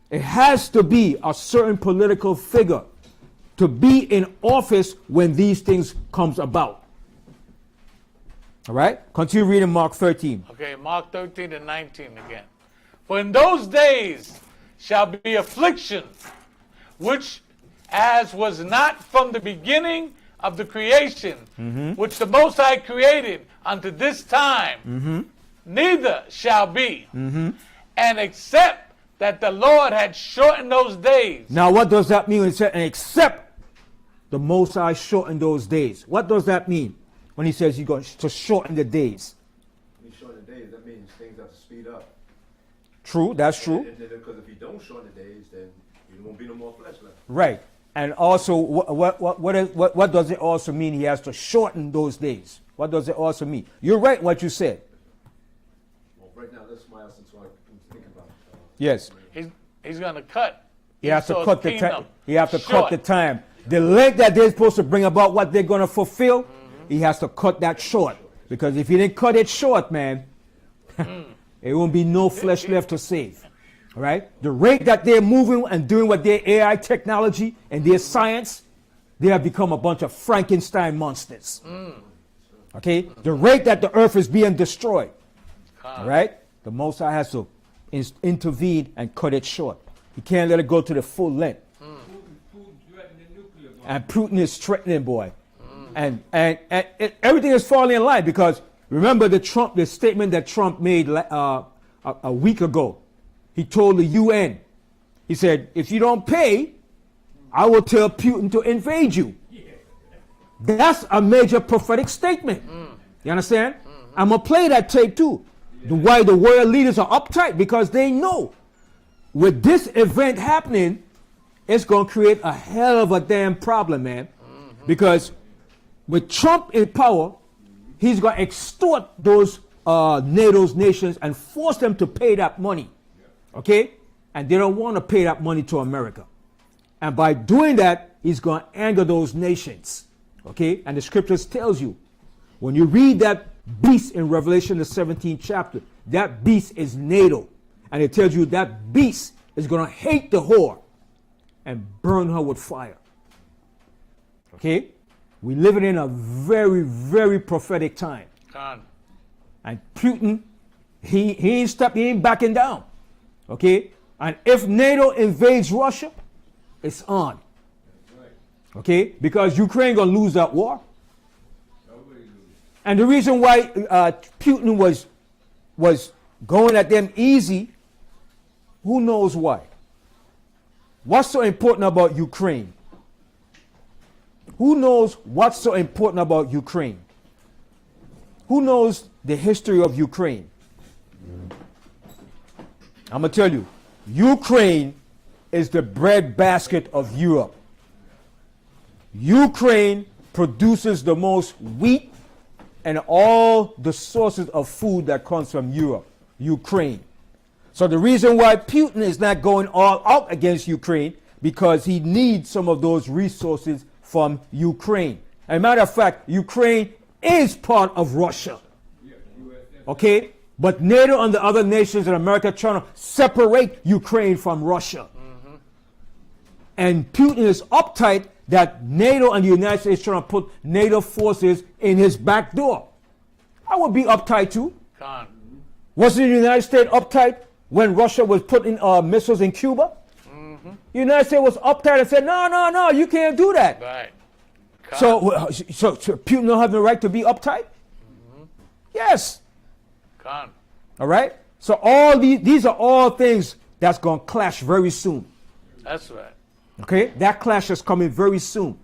It has to be a certain political figure to be in office when these things comes about. All right? Continue reading Mark 13. Okay, Mark 13 and 19 again. For in those days shall be affliction, which as was not from the beginning of the creation, which the Most High created unto this time, neither shall be. And except that the Lord had shortened those days. Now what does that mean when it says, and except the Most High shortened those days? What does that mean when he says he's going to shorten the days? When you shorten the days, that means things have to speed up. True, that's true. Because if you don't shorten the days, then there won't be no more flesh left. Right. And also, what does it also mean he has to shorten those days? What does it also mean? You're right what you said. Well, right now, that's my essence, so I'm thinking about it. Yes. He's going to cut. He has to Esau's cut the time. kingdom He has to cut short. the time. The length that they're supposed to bring about what they're going to fulfill, he has to cut that short. Because if he didn't cut it short, man, it won't be no flesh left to save. All right? The rate that they're moving and doing with their AI technology and their science, they have become a bunch of Frankenstein monsters. Okay? The rate that the earth is being destroyed. All right? The Most High has to intervene and cut it short. He can't let it go to the full length. And Putin is threatening, boy. And everything is falling in line because remember the statement that Trump made a week ago. He told the UN, he said, if you don't pay, I will tell Putin to invade you. That's a major prophetic statement. You understand? I'm going to play that tape too. Why the world leaders are uptight because they know with this event happening, it's going to create a hell of a damn problem, man. Because with Trump in power, he's going to extort those NATO's nations and force them to pay that money. Okay? And they don't want to pay that money to America. And by doing that, he's going to anger those nations. Okay? And the scriptures tells you, when you read that beast in Revelation, the 17th chapter, that beast is NATO. And it tells you that beast is going to hate the whore and burn her with fire. Okay? We're living in a very, very prophetic time. And Putin, he ain't backing down. Okay? And if NATO invades Russia, it's on. Okay? Because Ukraine gonna lose that war. And the reason why Putin was going at them easy, who knows why? What's so important about Ukraine? Who knows what's so important about Ukraine? Who knows the history of Ukraine? I'm going to tell you, Ukraine is the breadbasket of Europe. Ukraine produces the most wheat and all the sources of food that comes from Europe. Ukraine. So the reason why Putin is not going all out against Ukraine, because he needs some of those resources from Ukraine. As a matter of fact, Ukraine is part of Russia. Okay? But NATO and the other nations in America are trying to separate Ukraine from Russia. And Putin is uptight that NATO and the United States trying to put NATO forces in his back door. I would be uptight too. Wasn't the United States uptight when Russia was putting missiles in Cuba? The United States was uptight and said, no, you can't do that. Right. So Putin don't have the right to be uptight? Yes. All right? So all these are all things that's going to clash very soon. That's right. Okay? That clash is coming very soon.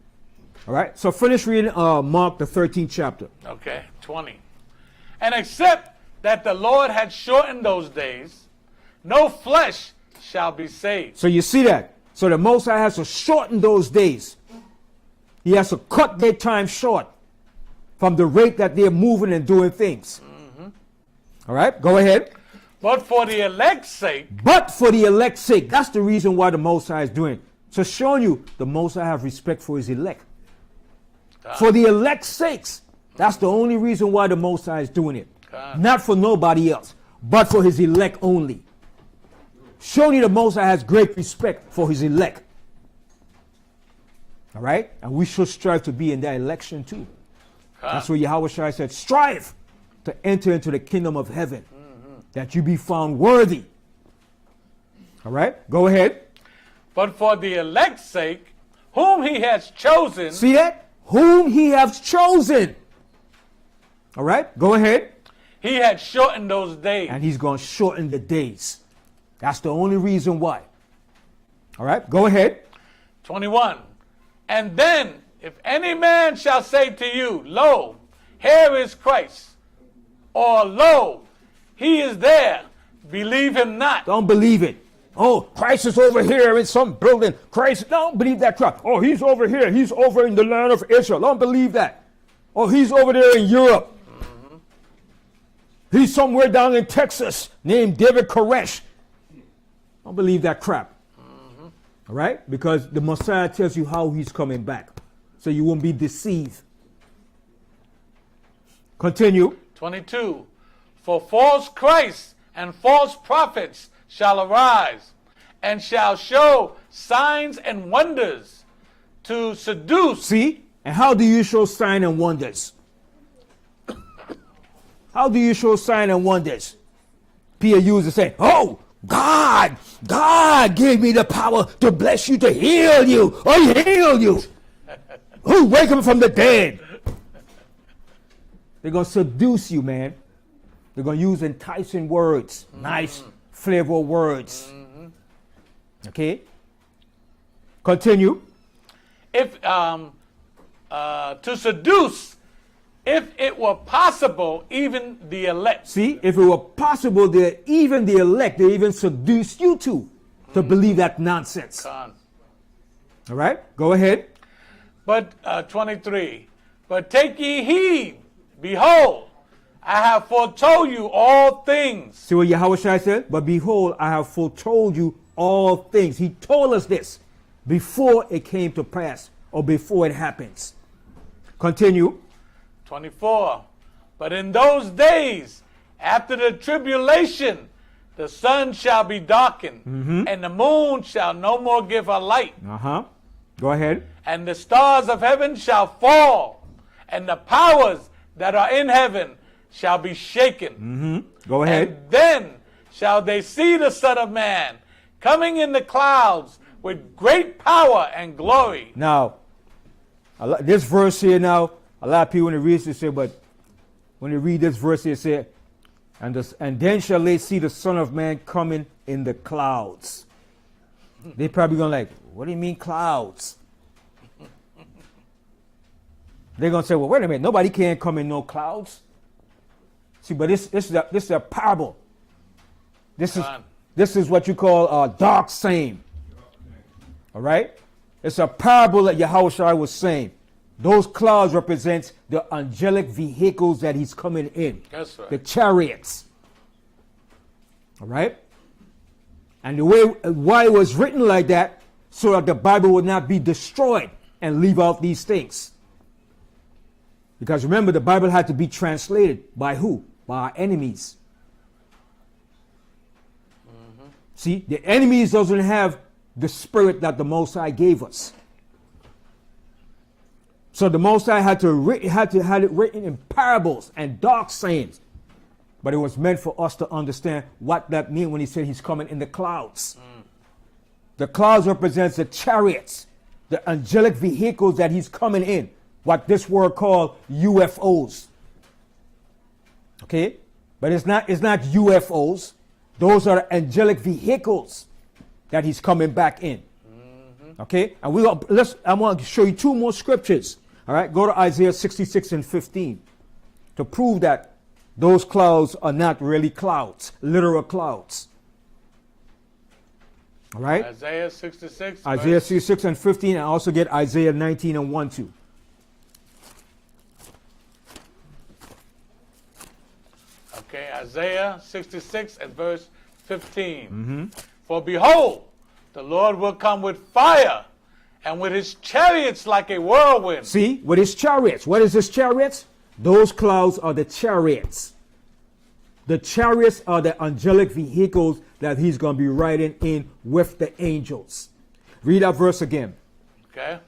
All right? So finish reading Mark, the 13th chapter. Okay, 20. And except that the Lord had shortened those days, no flesh shall be saved. So you see that? So the Most High has to shorten those days. He has to cut their time short from the rate that they're moving and doing things. All right, go ahead. But for the elect's sake. But for the elect's sake. That's the reason why the Most High is doing it. So showing you the Most High have respect for his elect. For the elect's sakes. That's the only reason why the Most High is doing it. Not for nobody else, but for his elect only. Showing you the Most High has great respect for his elect. All right? And we should strive to be in that election too. That's what Yahweh Shai said, strive to enter into the kingdom of heaven, that you be found worthy. All right? Go ahead. But for the elect's sake, whom he has chosen. See that? Whom he has chosen. All right? Go ahead. He had shortened those days. And he's going to shorten the days. That's the only reason why. All right? Go ahead. 21. And then, if any man shall say to you, lo, here is Christ, or lo, he is there, believe him not. Don't believe it. Oh, Christ is over here in some building. Christ, don't believe that crap. Oh, he's over here. He's over in the land of Israel. Don't believe that. Oh, he's over there in Europe. He's somewhere down in Texas named David Koresh. Don't believe that crap. All right? Because the Messiah tells you how he's coming back. So you won't be deceived. Continue. 22. For false Christs and false prophets shall arise, and shall show signs and wonders to seduce. See? And how do you show sign and wonders? How do you show sign and wonders? Peter used to say, oh, God gave me the power to bless you, to heal you. Oh, he healed you. Who wake him from the dead? They're going to seduce you, man. They're going to use enticing words, nice flavor words. Okay? Continue. If to seduce, if it were possible, even the elect. See, if it were possible, even the elect, they even seduce you to believe that nonsense. Con. All right? Go ahead. But 23. But take ye heed, behold, I have foretold you all things. See what Yahushua said? But behold, I have foretold you all things. He told us this before it came to pass or before it happens. Continue. 24. But in those days, after the tribulation, the sun shall be darkened, and the moon shall no more give her light, Go ahead. and the stars of heaven shall fall, and the powers that are in heaven shall be shaken. Go ahead. And then shall they see the Son of Man coming in the clouds with great power and glory. Now, this verse here now, a lot of people when they read this say, but when they read this verse here, say, and then shall they see the Son of Man coming in the clouds. They probably going like, what do you mean clouds? They're going to say, well, wait a minute, nobody can come in no clouds. See, but this is a parable. This is what you call a dark saying. All right? It's a parable that Yahushua was saying. Those clouds represent the angelic vehicles that he's coming in. That's right. The chariots. All right? And the way why it was written like that, so that the Bible would not be destroyed and leave out these things. Because remember, the Bible had to be translated by who? By our enemies. See, the enemies doesn't have the spirit that the Most High gave us. So the Most High had it written in parables and dark sayings. But it was meant for us to understand what that means when he said he's coming in the clouds. The clouds represents the chariots, the angelic vehicles that he's coming in. What this word called UFOs. Okay? But it's not UFOs. Those are angelic vehicles that he's coming back in. Okay? And I want to show you two more scriptures. All right? Go to Isaiah 66 and 15 to prove that those clouds are not really clouds, literal clouds. All right? Isaiah 66. Isaiah 66 and 15, and also get Isaiah 19 and 1 too. Okay, Isaiah 66 and verse 15. For behold, the Lord will come with fire, and with his chariots like a whirlwind. See, with his chariots. What is his chariots? Those clouds are the chariots. The chariots are the angelic vehicles that he's going to be riding in with the angels. Read that verse again. Okay.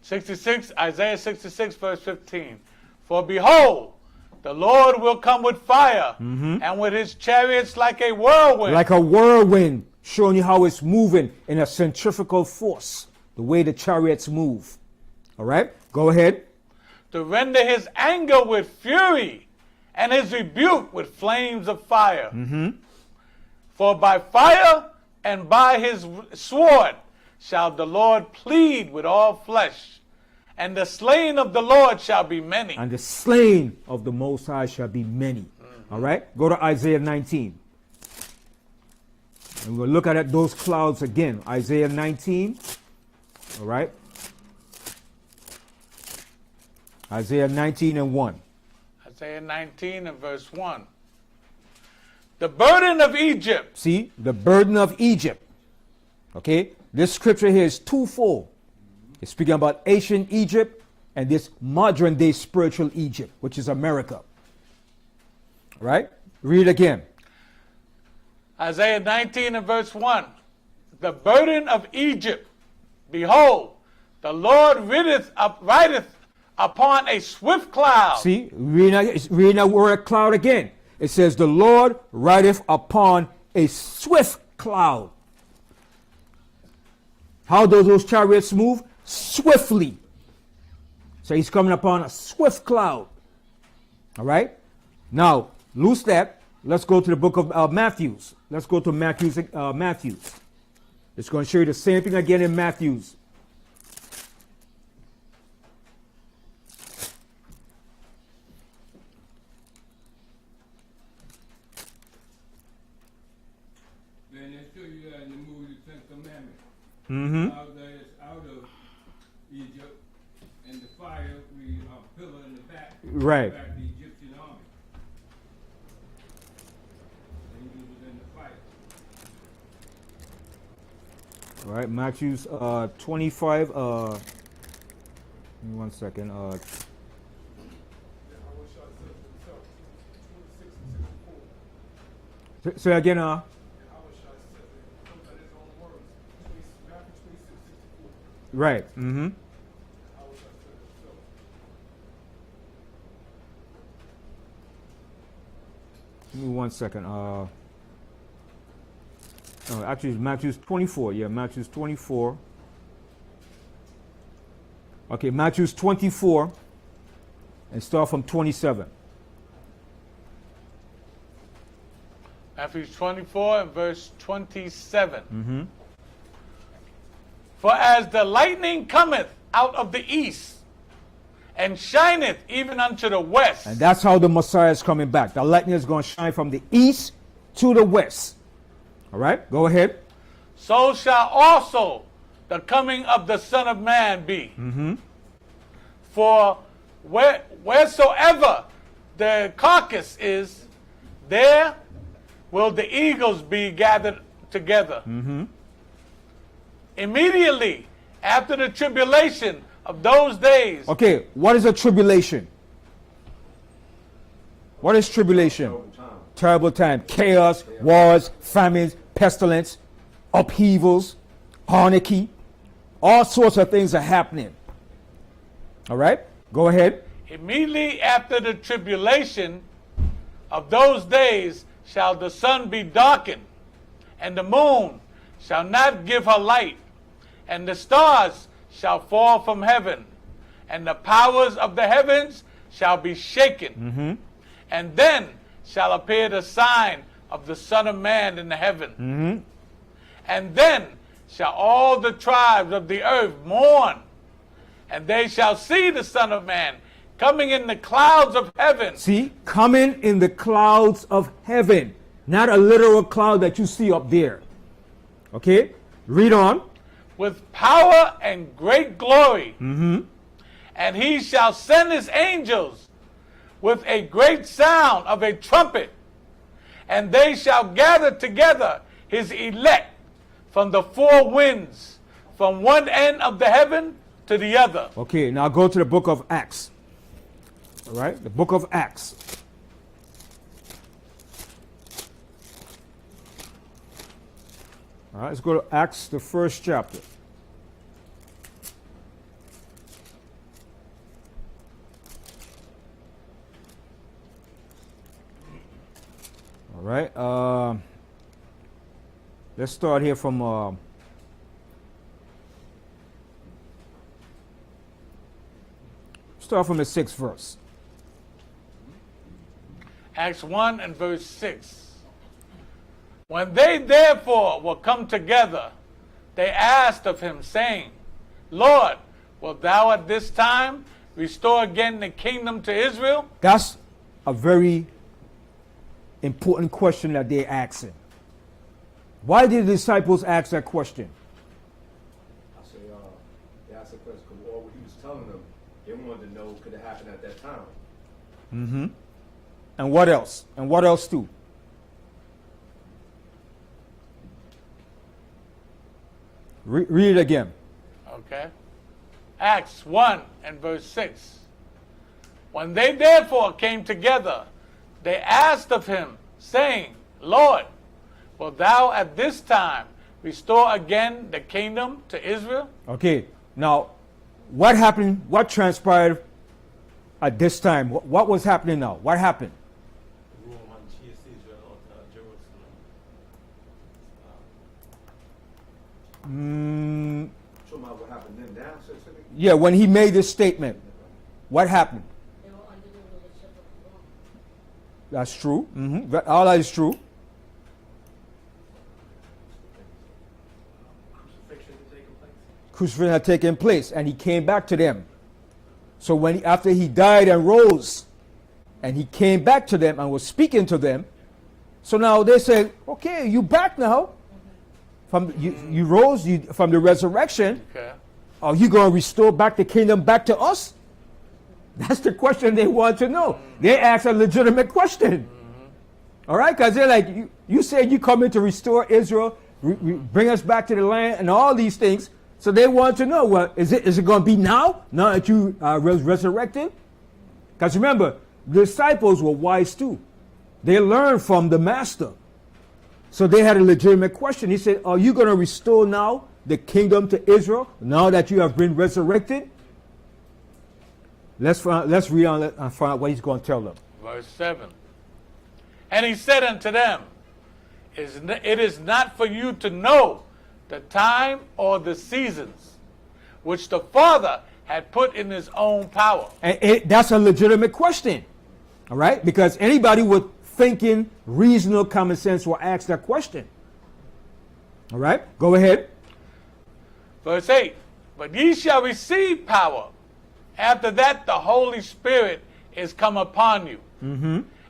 66, Isaiah 66, verse 15. For behold, the Lord will come with fire, and with his chariots like a whirlwind. Like a whirlwind, showing you how it's moving in a centrifugal force, the way the chariots move. All right, go ahead. To render his anger with fury, and his rebuke with flames of fire. For by fire and by his sword shall the Lord plead with all flesh. And the slain of the Lord shall be many. And the slain of the Most High shall be many. All right? Go to Isaiah 19. And we'll look at those clouds again. Isaiah 19. All right? Isaiah 19 and 1. Isaiah 19 and verse 1. The burden of Egypt. See? The burden of Egypt. Okay? This scripture here is twofold. It's speaking about ancient Egypt and this modern day spiritual Egypt, which is America. Right? Read it again. Isaiah 19 and verse 1. The burden of Egypt, behold, the Lord rideth upon a swift cloud. See, reading that word cloud again. It says, the Lord rideth upon a swift cloud. How do those chariots move? Swiftly. So he's coming upon a swift cloud. All right? Now, loose that. Let's go to the book of Matthews. Let's go to Matthews. It's going to show you the same thing again in Matthews. Then they show you that in the movie The Ten Commandments. Mm-hmm. How that is out of Egypt, and the fire, we pillar in the back. Right. Back the Egyptian army. Angels was in the fire. All right, Matthews 25. Give me 1 second. Yeah, I wish I said himself. 26 and 64. Say again. Yeah, I wish I said it. Comes at his own words. Matthew 26, 64. Right. Mm-hmm. I wish I said it himself. Give me 1 second. No, actually, it's Matthews 24. Yeah, Matthews 24. Okay, Matthews 24, and start from 27. Matthew 24 and verse 27. Mm-hmm. For as the lightning cometh out of the east, and shineth even unto the west. And that's how the Messiah is coming back. The lightning is going to shine from the east to the west. All right, go ahead. So shall also the coming of the Son of Man be. Mm-hmm. For wheresoever the carcass is, there will the eagles be gathered together. Mm-hmm. Immediately after the tribulation of those days. Okay, what is a tribulation? What is tribulation? Terrible time. Terrible time. Chaos, wars, famines, pestilence, upheavals, anarchy. All sorts of things are happening. All right, go ahead. Immediately after the tribulation of those days shall the sun be darkened, and the moon shall not give her light, and the stars shall fall from heaven, and the powers of the heavens shall be shaken. Mm-hmm. And then shall appear the sign of the Son of Man in the heaven. Mm-hmm. And then shall all the tribes of the earth mourn, and they shall see the Son of Man coming in the clouds of heaven. See, coming in the clouds of heaven, not a literal cloud that you see up there. Okay, read on. With power and great glory. Mm-hmm. And he shall send his angels with a great sound of a trumpet, and they shall gather together his elect from the four winds, from one end of the heaven to the other. Okay, now go to the book of Acts. All right, the book of Acts. All right, let's go to Acts, the first chapter. All right, let's start here from the 6th verse. Acts 1 and verse 6. When they therefore were come together, they asked of him, saying, Lord, wilt thou at this time restore again the kingdom to Israel? That's a very important question that they're asking. Why did the disciples ask that question? I say, they asked the question because all what he was telling them, they wanted to know could it happen at that time. Mm-hmm. And what else? And what else too? Read it again. Okay. Acts 1 and verse 6. When they therefore came together, they asked of him, saying, Lord, Will thou at this time restore again the kingdom to Israel? Okay, now, what happened? What transpired at this time? What was happening now? What happened? Rome and chase Israel out of Jerusalem. Show me what happened then now, specifically. Yeah, when he made this statement, what happened? They were under the rulership of Rome. That's true. All that is true. Crucifixion had taken place, and he came back to them. So when after he died and rose, and he came back to them and was speaking to them, so now they said, "Okay, you back now? From you rose from the resurrection. Okay. Are you going to restore back the kingdom back to us?" That's the question they want to know. They ask a legitimate question. All right, because they're like, you said you coming to restore Israel, bring us back to the land, and all these things. So they want to know, well, is it going to be now that you resurrected? Because remember, the disciples were wise too. They learned from the master. So they had a legitimate question. He said, are you going to restore now the kingdom to Israel now that you have been resurrected? Let's read on and find out what he's going to tell them. Verse 7. And he said unto them, it is not for you to know the time or the seasons which the Father had put in his own power. And that's a legitimate question. All right? Because anybody with thinking, reasonable common sense will ask that question. All right? Go ahead. Verse 8. But ye shall receive power. After that the Holy Spirit is come upon you.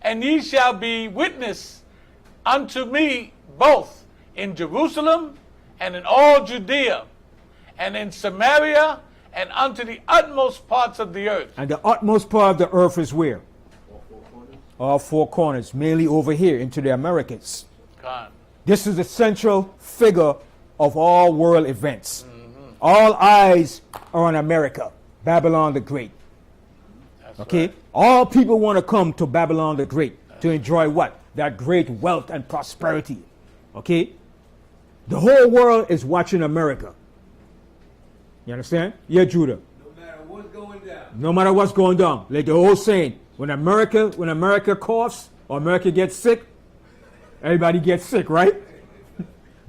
And ye shall be witness unto me both in Jerusalem and in all Judea and in Samaria and unto the utmost parts of the earth. And the utmost part of the earth is where? All four corners. All four corners, mainly over here into the Americas. God. This is the central figure of all world events. All eyes are on America, Babylon the Great. That's Okay? right. All people want to come to Babylon the Great to enjoy what? That great wealth and prosperity. Okay? The whole world is watching America. You understand? Yeah, Judah. No matter what's going down. No matter what's going down. Like the old saying, when America coughs or America gets sick, everybody gets sick, right?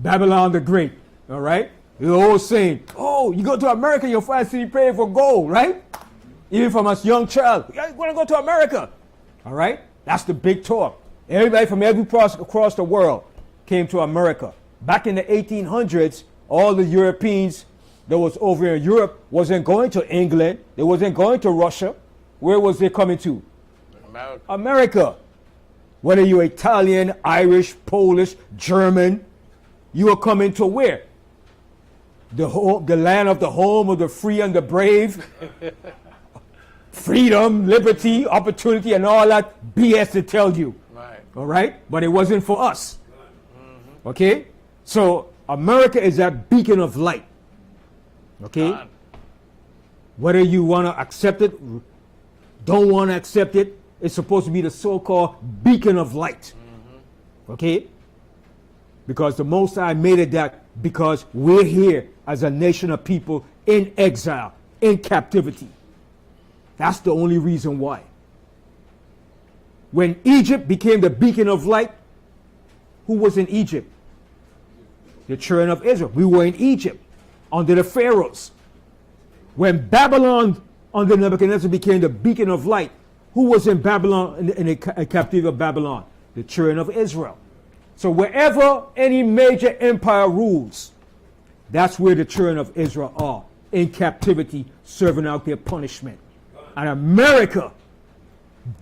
Babylon the Great. All right? The old saying, oh, you go to America, you'll find city praying for gold, right? Even from a young child, you want to go to America. All right? That's the big talk. Everybody from every part across the world came to America. Back in the 1800s, all the Europeans that was over in Europe wasn't going to England. They wasn't going to Russia. Where was they coming to? America. America. Whether you're Italian, Irish, Polish, German, you are coming to where? The land of the home of the free and the brave. Freedom, liberty, opportunity, and all that BS to tell you. Right. All right? But it wasn't for us. Okay? So America is that beacon of light. Okay? God. Whether you want to accept it, don't want to accept it, it's supposed to be the so-called beacon of light. Okay? Because the Most High made it that because we're here as a nation of people in exile, in captivity. That's the only reason why. When Egypt became the beacon of light, who was in Egypt? The children of Israel. We were in Egypt under the pharaohs. When Babylon under Nebuchadnezzar became the beacon of light, who was in Babylon, in the captivity of Babylon? The children of Israel. So wherever any major empire rules, that's where the children of Israel are, in captivity, serving out their punishment. And America,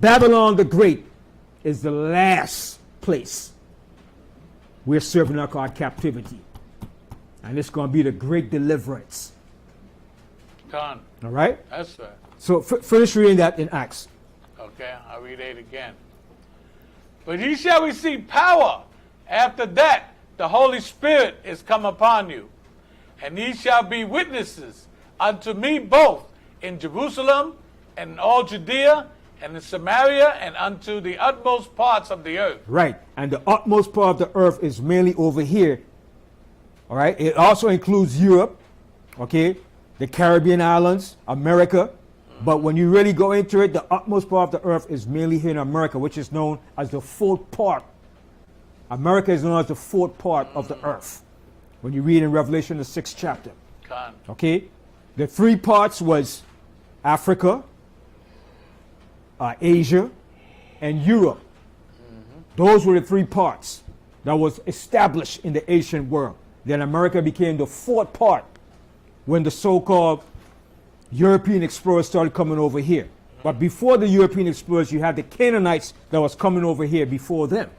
Babylon the Great, is the last place we're serving out our captivity. And it's going to be the great deliverance. Done. All right? That's right. So finish reading that in Acts. Okay, I'll read it again. But ye shall receive power. After that, the Holy Spirit is come upon you. And ye shall be witnesses unto me both in Jerusalem and in all Judea and in Samaria, and unto the utmost parts of the earth. Right. And the utmost part of the earth is mainly over here. All right. It also includes Europe, okay, the Caribbean islands, America. But when you really go into it, the utmost part of the earth is mainly here in America, which is known as the fourth part. America is known as the fourth part of the earth. When you read in Revelation, the 6th chapter. Con. Okay. The three parts was Africa, Asia, and Europe. Those were the three parts that was established in the ancient world. Then America became the fourth part when the so-called European explorers started coming over here. But before the European explorers, you had the Canaanites that was coming over here before them.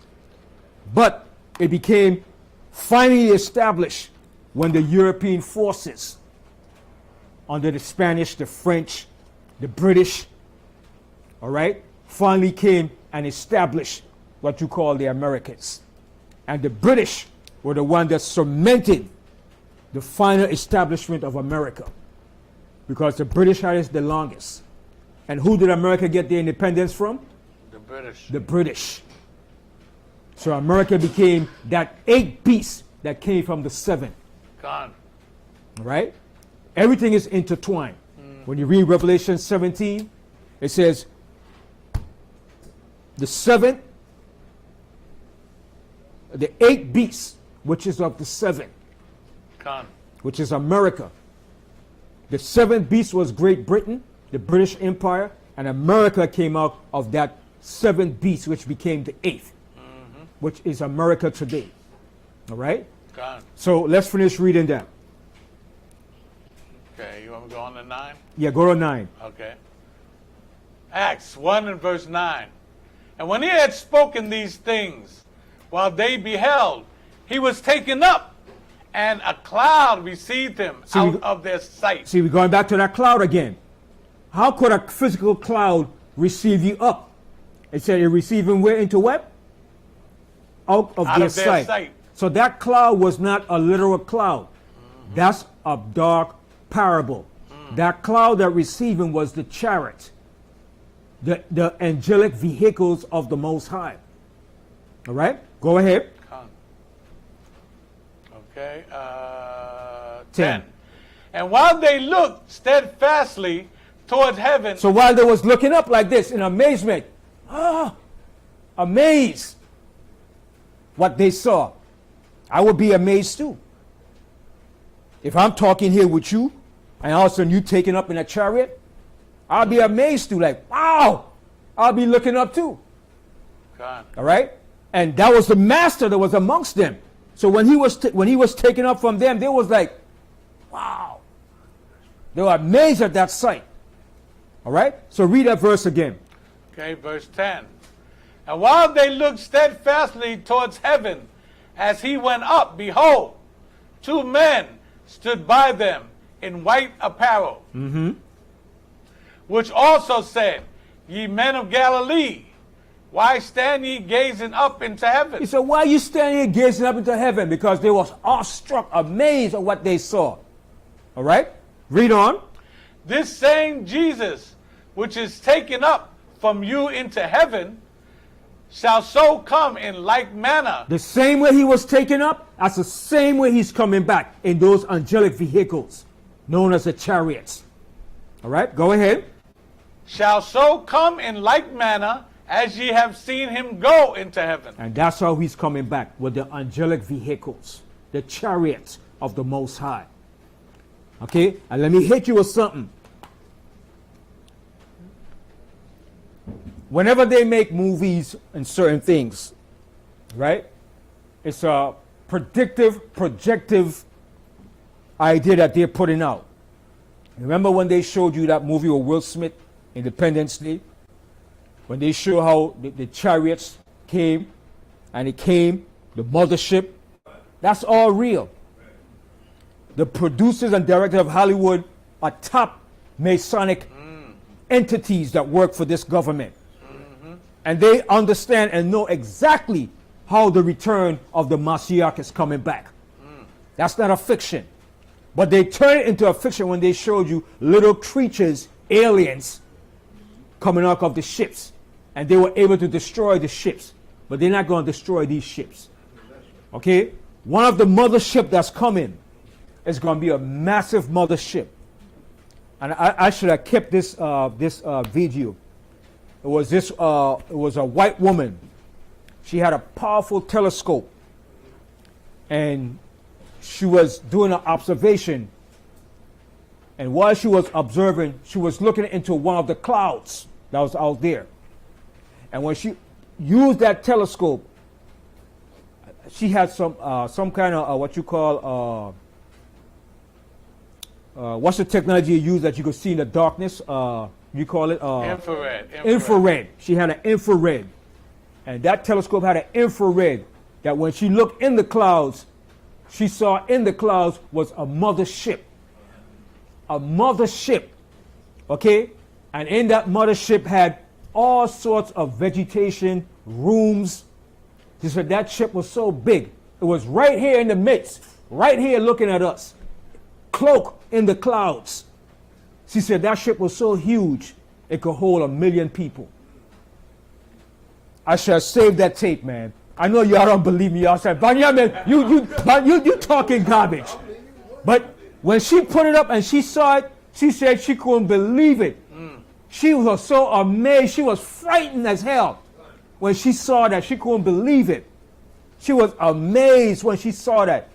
But it became finally established when the European forces under the Spanish, the French, the British, all right, finally came and established what you call the Americas. And the British were the one that cemented the final establishment of America, because the British had it the longest. And who did America get their independence from? The British. The British. So America became that 8 beast that came from the 7. Con. All right? Everything is intertwined. When you read Revelation 17, it says, the 7, the 8 beasts, which is of the 7, Con. which is America. The 7th beast was Great Britain, the British Empire, and America came out of that 7th beast, which became the 8th, which is America today. All right? Con. So let's finish reading that. Okay, you want to go on to 9? Yeah, go to 9. Okay. Acts 1 and verse 9. And when he had spoken these things, while they beheld, he was taken up, and a cloud received him out of their sight. See, we're going back to that cloud again. How could a physical cloud receive you up? It said it received him where? Into what? Out of their sight. So that cloud was not a literal cloud. That's a dark parable. That cloud that received him was the chariot, the angelic vehicles of the Most High. All right? Go ahead. Okay. 10. And while they looked steadfastly toward heaven. So while they was looking up like this in amazement, amazed what they saw, I would be amazed too. If I'm talking here with you, and all of a sudden you taking up in a chariot, I'll be amazed too, like, wow, I'll be looking up too. God. All right? And that was the master that was amongst them. So when he was taken up from them, they was like, wow. They were amazed at that sight. All right? So read that verse again. Okay, verse 10. And while they looked steadfastly towards heaven, as he went up, behold, 2 men stood by them in white apparel, which also said, Ye men of Galilee, why stand ye gazing up into heaven? He said, why are you standing here gazing up into heaven? Because they was awestruck, amazed at what they saw. All right? Read on. This same Jesus, which is taken up from you into heaven, shall so come in like manner. The same way he was taken up, that's the same way he's coming back in those angelic vehicles known as the chariots. All right, go ahead. Shall so come in like manner as ye have seen him go into heaven. And that's how he's coming back, with the angelic vehicles, the chariots of the Most High. Okay, and let me hit you with something. Whenever they make movies and certain things, right, it's a projective idea that they're putting out. Remember when they showed you that movie with Will Smith, Independence Day? When they show how the chariots came, and it came, the mothership, that's all real. The producers and directors of Hollywood are top Masonic entities that work for this government. And they understand and know exactly how the return of the Mashiach is coming back. That's not a fiction. But they turn it into a fiction when they showed you little creatures, aliens, coming out of the ships. And they were able to destroy the ships. But they're not going to destroy these ships. Okay? One of the mothership that's coming is going to be a massive mothership. And I should have kept this video. It was a white woman. She had a powerful telescope. And she was doing an observation. And while she was observing, she was looking into one of the clouds that was out there. And when she used that telescope, she had some kind of what you call what's the technology you use that you could see in the darkness? You call it infrared. She had an infrared, and that telescope had an infrared that when she looked in the clouds, she saw in the clouds was a mothership. A mothership, okay? And in that mothership had all sorts of vegetation, rooms. She said that ship was so big. It was right here in the midst, right here looking at us. Cloak in the clouds. She said that ship was so huge, it could hold 1 million people. I shall save that tape, man. I know y'all don't believe me. Y'all said, Benjamin, you talking garbage. But when she put it up and she saw it, she said she couldn't believe it. She was so amazed. She was frightened as hell when she saw that. She couldn't believe it. She was amazed when she saw that.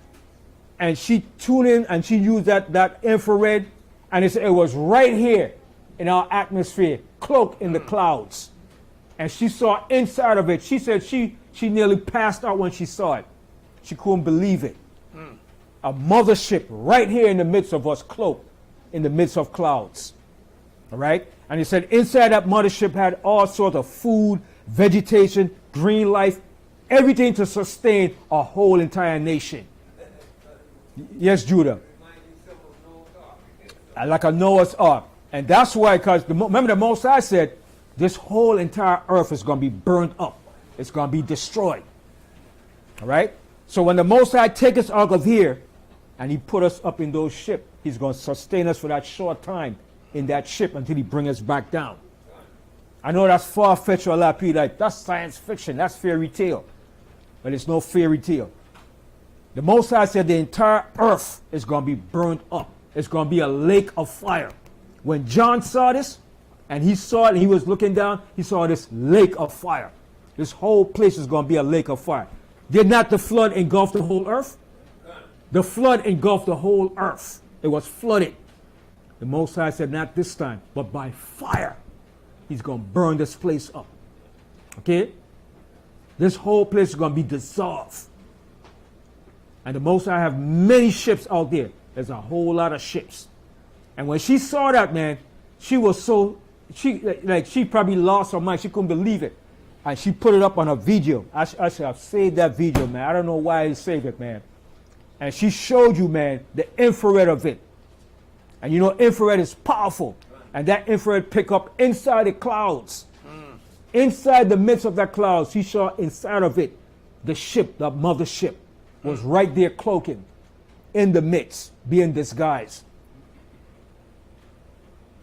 And she tuned in and she used that infrared. And it was right here in our atmosphere, cloaked in the clouds. And she saw inside of it. She said she nearly passed out when she saw it. She couldn't believe it. A mothership right here in the midst of us, cloaked in the midst of clouds. All right? And he said inside that mothership had all sorts of food, vegetation, green life, everything to sustain a whole entire nation. Yes, Judah. Like a Noah's Ark. And that's why, because remember the Most High said, this whole entire earth is going to be burnt up. It's going to be destroyed. All right? So when the Most High takes us out of here, and he put us up in those ships, he's going to sustain us for that short time in that ship until he brings us back down. I know that's far-fetched for a lot of people. Like, that's science fiction. That's fairy tale. But it's no fairy tale. The Most High said the entire earth is going to be burnt up. It's going to be a lake of fire. When John saw this, and he saw it, and he was looking down, he saw this lake of fire. This whole place is going to be a lake of fire. Did not the flood engulf the whole earth? The flood engulfed the whole earth. It was flooded. The Most High said, not this time, but by fire. He's going to burn this place up. Okay? This whole place is going to be dissolved. And the Most High have many ships out there. There's a whole lot of ships. And when she saw that, man, she was so, she probably lost her mind. She couldn't believe it. And she put it up on a video. I should have saved that video, man. I don't know why I saved it, man. And she showed you, man, the infrared of it. And you know, infrared is powerful. And that infrared pick up inside the clouds. Inside the midst of that cloud, she saw inside of it, the ship, the mothership, was right there cloaking in the midst, being disguised.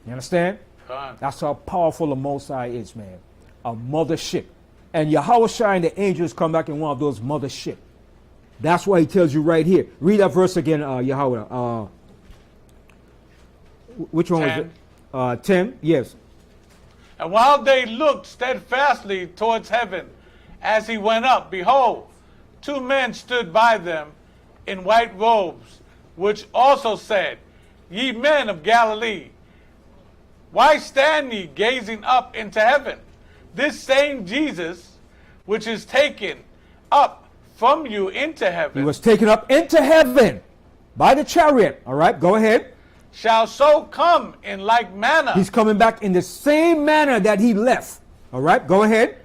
You understand? That's how powerful the Most High is, man. A mothership. And Yahushua and the angels come back in one of those mothership. That's why he tells you right here. Read that verse again, Yahweh. Which one 10. was it? 10? Yes. And while they looked steadfastly towards heaven as he went up, behold, 2 men stood by them in white robes, which also said, Ye men of Galilee, why stand ye gazing up into heaven? This same Jesus, which is taken up from you into heaven. He was taken up into heaven by the chariot. All right, go ahead. Shall so come in like manner. He's coming back in the same manner that he left. All right, go ahead.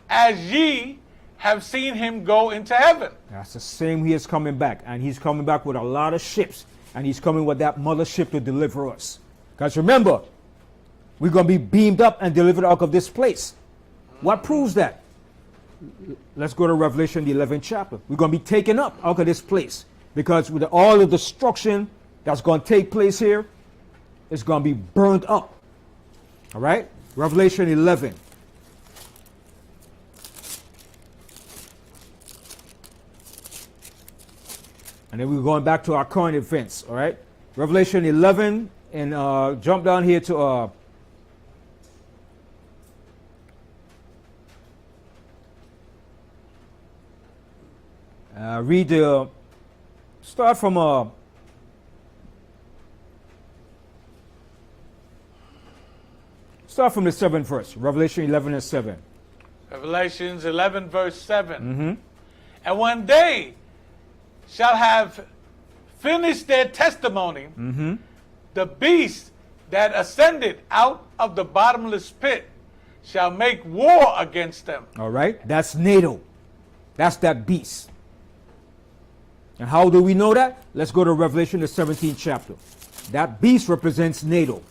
As ye have seen him go into heaven. That's the same he is coming back. And he's coming back with a lot of ships. And he's coming with that mothership to deliver us. Because remember, we're going to be beamed up and delivered out of this place. What proves that? Let's go to Revelation, the 11th chapter. We're going to be taken up out of this place. Because with all the destruction that's going to take place here, it's going to be burned up. All right? Revelation 11. And then we're going back to our current events, all right? Revelation 11, and jump down here to read the, start from the 7th verse, Revelation 11 and 7. Revelations 11, verse 7. And when they shall have finished their testimony, the beast that ascended out of the bottomless pit shall make war against them. All right, that's NATO. That's that beast. And how do we know that? Let's go to Revelation, the 17th chapter. That beast represents NATO.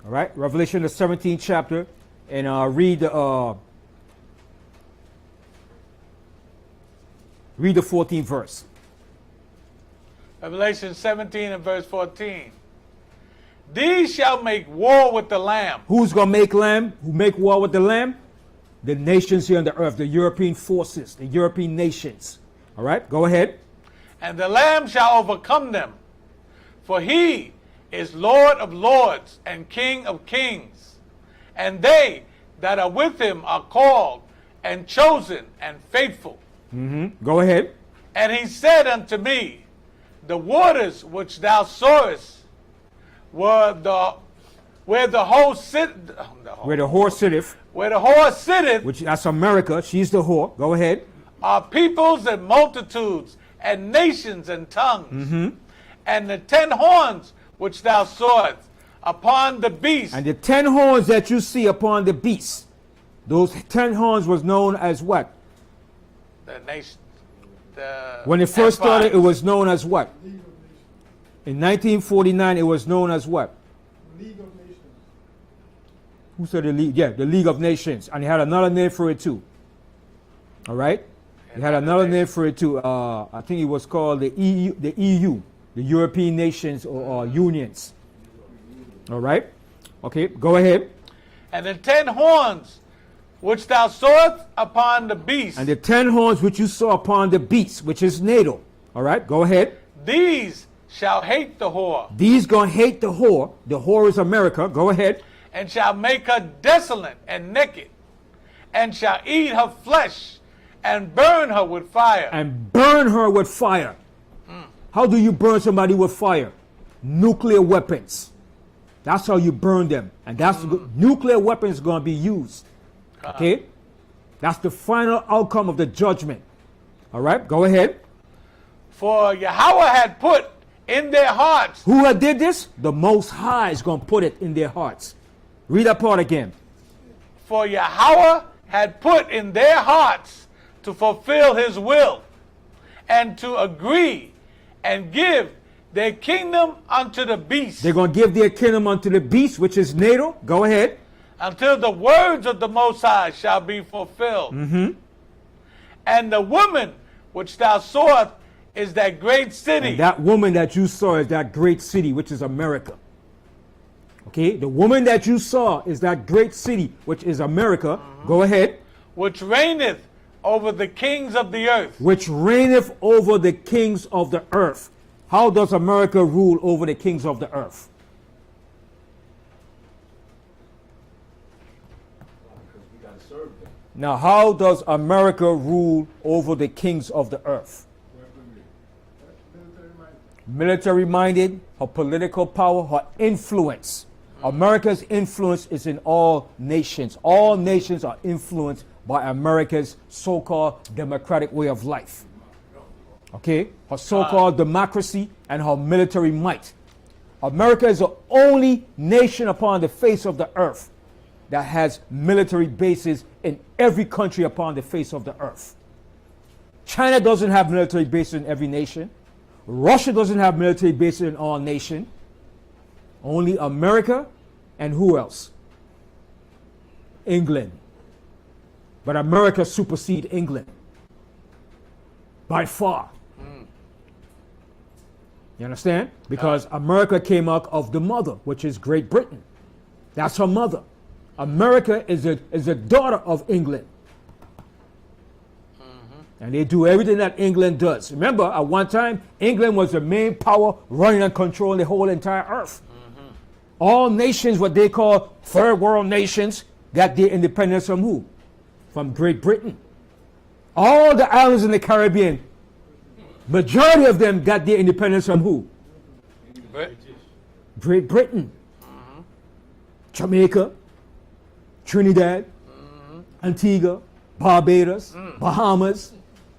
All right, Revelation, the 17th chapter, and read the 14th verse. Revelation 17 and verse 14. These shall make war with the Lamb. Who's going to make war with the Lamb? The nations here on the earth, the European forces, the European nations. All right, go ahead. And the Lamb shall overcome them. For he is Lord of lords and King of kings. And they that are with him are called and chosen and faithful. Go ahead. And he said unto me, the waters which thou sawest where the whore sitteth, Which that's America. She's the whore. Go ahead. are peoples and multitudes and nations and tongues. And the 10 horns which thou sawest upon the beast. And the 10 horns that you see upon the beast, those 10 horns was known as what? The nation. When it first started, it was known as what? In 1949, it was known as what? League of Nations. Who said the League? Yeah, the League of Nations. And it had another name for it too. All right? It had another name for it too. I think it was called the EU, the European nations or unions. All right? Okay, go ahead. And the 10 horns which thou sawest upon the beast. And the 10 horns which you saw upon the beast, which is NATO. All right, go ahead. These shall hate the whore. These gonna hate the whore. The whore is America. Go ahead. And shall make her desolate and naked. And shall eat her flesh and burn her with fire. And burn her with fire. How do you burn somebody with fire? Nuclear weapons. That's how you burn them. And that's nuclear weapons going to be used. Okay? That's the final outcome of the judgment. All right, go ahead. For Yahweh had put in their hearts. Who had did this? The Most High is going to put it in their hearts. Read that part again. For Yahweh had put in their hearts to fulfill his will and to agree and give their kingdom unto the beast. They're going to give their kingdom unto the beast, which is NATO. Go ahead. Until the words of the Most High shall be fulfilled. And the woman which thou sawest is that great city. And that woman that you saw is that great city, which is America. Okay, the woman that you saw is that great city, which is America. Go ahead. Which reigneth over the kings of the earth. Which reigneth over the kings of the earth. How does America rule over the kings of the earth? Because we got to serve them. Now, how does America rule over the kings of the earth? Military minded, her political power, her influence. America's influence is in all nations. All nations are influenced by America's so-called democratic way of life. Okay? Her so-called democracy and her military might. America is the only nation upon the face of the earth that has military bases in every country upon the face of the earth. China doesn't have military bases in every nation. Russia doesn't have military bases in all nations. Only America and who else? England. But America supersedes England by far. You understand? Because America came out of the mother, which is Great Britain. That's her mother. America is a daughter of England. And they do everything that England does. Remember, at one time, England was the main power running and controlling the whole entire earth. All nations, what they call third world nations, got their independence from who? From Great Britain. All the islands in the Caribbean, majority of them got their independence from who? Great Britain. Jamaica, Trinidad, Antigua, Barbados, Bahamas,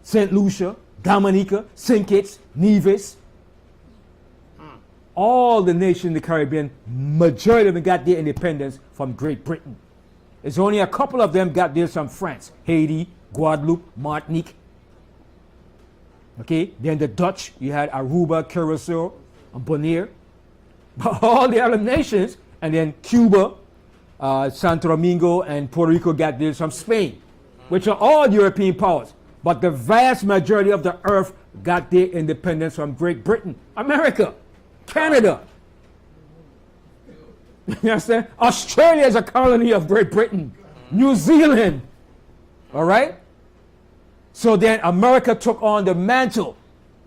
St. Lucia, Dominica, St. Kitts, Nevis. All the nations in the Caribbean, majority of them got their independence from Great Britain. It's only a couple of them got theirs from France. Haiti, Guadeloupe, Martinique. Okay, then the Dutch, you had Aruba, Curacao, and Bonaire. But all the other nations, and then Cuba, Santo Domingo, and Puerto Rico got theirs from Spain, which are all European powers. But the vast majority of the earth got their independence from Great Britain, America, Canada. You understand? Australia is a colony of Great Britain. New Zealand. All right? So then America took on the mantle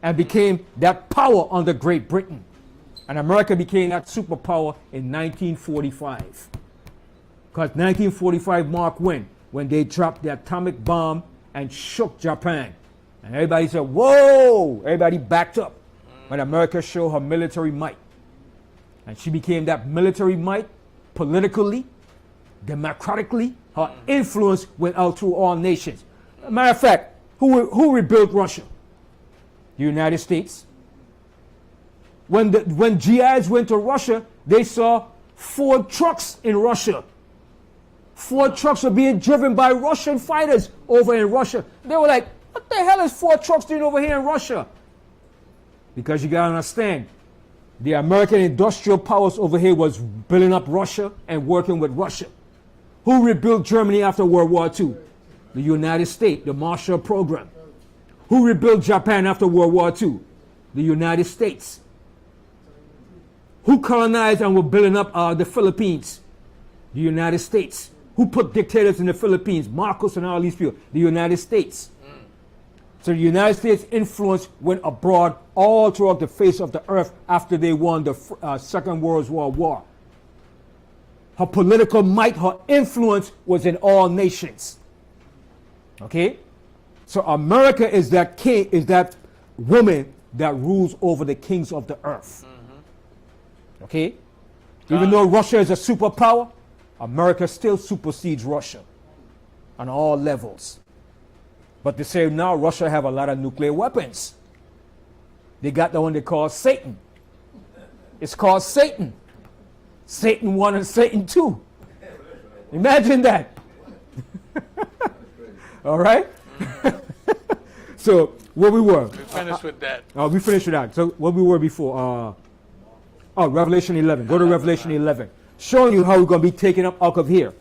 and became that power under Great Britain. And America became that superpower in 1945. Because 1945 marked when they dropped the atomic bomb and shook Japan. And everybody said, whoa! Everybody backed up when America showed her military might. And she became that military might politically, democratically. Her influence went out through all nations. Matter of fact, who rebuilt Russia? The United States. When GIs went to Russia, they saw Ford trucks in Russia. Ford trucks were being driven by Russian fighters over in Russia. They were like, what the hell is Ford trucks doing over here in Russia? Because you gotta understand, the American industrial powers over here was building up Russia and working with Russia. Who rebuilt Germany after World War II? The United States, the Marshall Program. Who rebuilt Japan after World War II? The United States. Who colonized and were building up the Philippines? The United States. Who put dictators in the Philippines? Marcos and all these people. The United States. So the United States influence went abroad all throughout the face of the earth after they won the Second World War. Her political might, her influence was in all nations. Okay? So America is that king, is that woman that rules over the kings of the earth. Okay? Even though Russia is a superpower, America still supersedes Russia on all levels. But they say now Russia have a lot of nuclear weapons. They got the one they call Satan. It's called Satan. Satan 1 and Satan 2. Imagine that. All right? So, where we were. We finished with that. We finished with that. So, what we were before. Revelation 11. Go to Revelation 11. Showing you how we're going to be taken up out of here.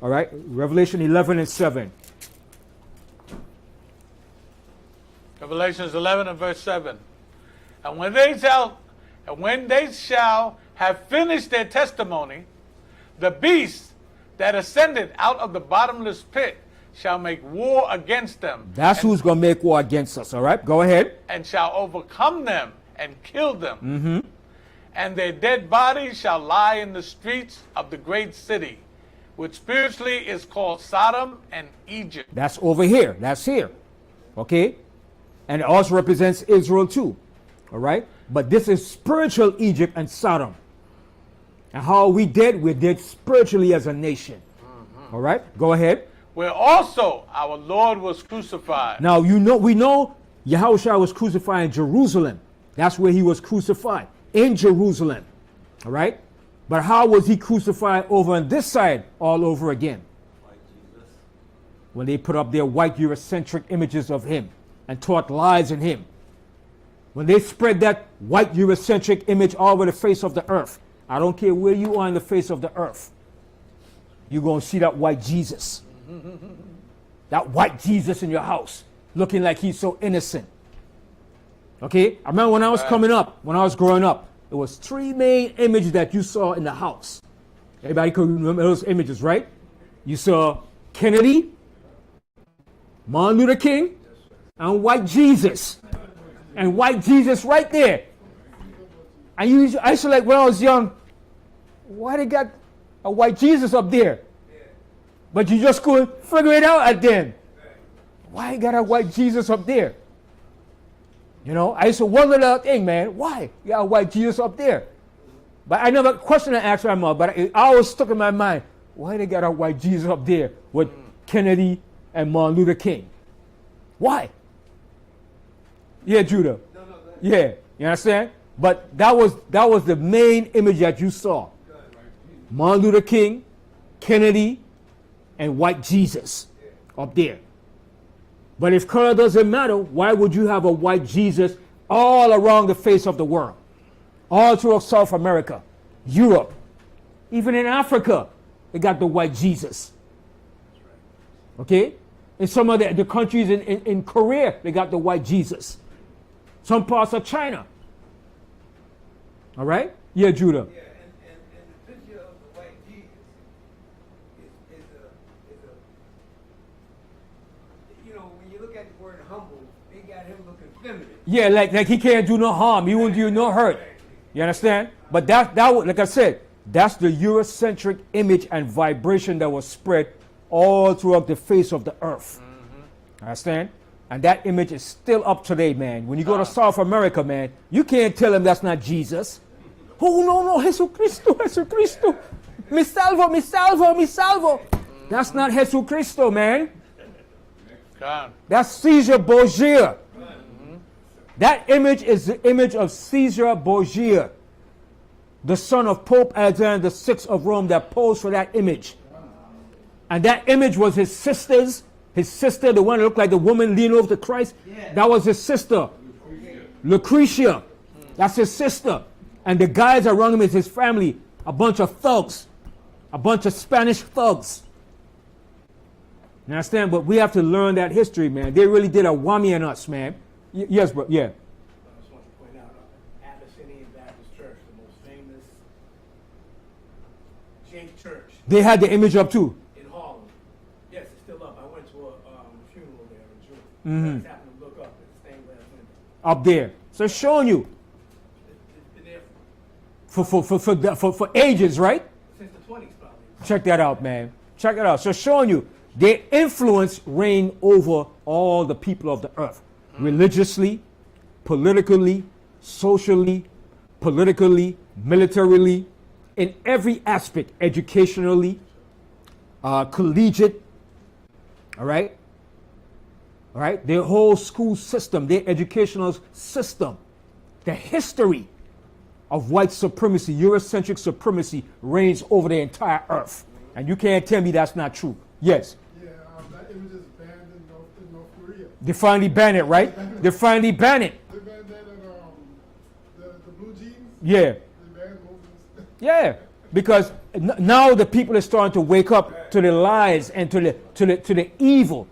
All right? Revelation 11 and 7. Revelations 11 and verse 7. And when they shall have finished their testimony, the beast that ascended out of the bottomless pit shall make war against them. That's who's going to make war against us, all right? Go ahead. And shall overcome them and kill them. And their dead bodies shall lie in the streets of the great city, which spiritually is called Sodom and Egypt. That's over here. That's here. Okay? And it also represents Israel too. All right? But this is spiritual Egypt and Sodom. And how we did? We did spiritually as a nation. All right? Go ahead. Where also our Lord was crucified. Now, we know Yahushua was crucified in Jerusalem. That's where he was crucified. In Jerusalem. All right? But how was he crucified over on this side all over again? When they put up their white Eurocentric images of him and taught lies in him. When they spread that white Eurocentric image all over the face of the earth. I don't care where you are in the face of the earth. You're going to see that white Jesus. That white Jesus in your house. Looking like he's so innocent. Okay? I remember when I was coming up, when I was growing up, there was 3 main images that you saw in the house. Everybody can remember those images, right? You saw Kennedy, Martin Luther King, and white Jesus. And white Jesus right there. And I used to like, when I was young, why they got a white Jesus up there? But you just couldn't figure it out at then. Why got a white Jesus up there? You know, I used to wonder that thing, man. Why you got a white Jesus up there? But I never question and asked my mom, but it always stuck in my mind. Why they got a white Jesus up there with Kennedy and Martin Luther King? Why? Yeah, Judah. Yeah, you understand? But that was the main image that you saw. Martin Luther King, Kennedy, and white Jesus up there. But if color doesn't matter, why would you have a white Jesus all around the face of the world? All throughout South America, Europe, even in Africa, they got the white Jesus. Okay? In some of the countries in Korea, they got the white Jesus. Some parts of China. All right? Yeah, Judah. Yeah, and the picture of the white Jesus is a, you know, when you look at the word humble, they got him looking feminine. Yeah, like he can't do no harm. He won't do no hurt. You understand? But that like I said, that's the Eurocentric image and vibration that was spread all throughout the face of the earth. Understand? And that image is still up today, man. When you go to South America, man, you can't tell them that's not Jesus. Oh, no, Jesucristo, Jesucristo. Mi salvo, mi salvo, mi salvo. That's not Jesucristo, man. God. That's Caesar Borgia. That image is the image of Caesar Borgia, the son of Pope Alexander VI of Rome, that posed for that image. And that image was his sister's. His sister, the one that looked like the woman leaning over to Christ, that was his sister. Lucretia. That's his sister. And the guys around him is his family. A bunch of thugs. A bunch of Spanish thugs. You understand? But we have to learn that history, man. They really did a whammy on us, man. Yes, bro. Yeah. I just want to point out Abyssinian Baptist Church, the most famous Jank church They had the image up too. in Harlem. Yes, it's still up. I went to a funeral there in June. Mhm. I just happened to look up. It's stained glass window. Up there. So it's showing you It's been there for ages, right? since the 20s, probably. Check that out, man. Check it out. So showing you their influence reigned over all the people of the earth. Religiously, politically, socially, militarily, in every aspect, educationally, collegiate, all right? All right? Their whole school system, their educational system, the history of white supremacy, Eurocentric supremacy reigns over the entire earth. And you can't tell me that's not true. Yes. Yeah, that image is banned in North Korea. They finally banned it, right? They finally banned it. They banned that in the blue jeans. Yeah. They banned Moses. Yeah. Because now the people are starting to wake up to the lies and to the evil,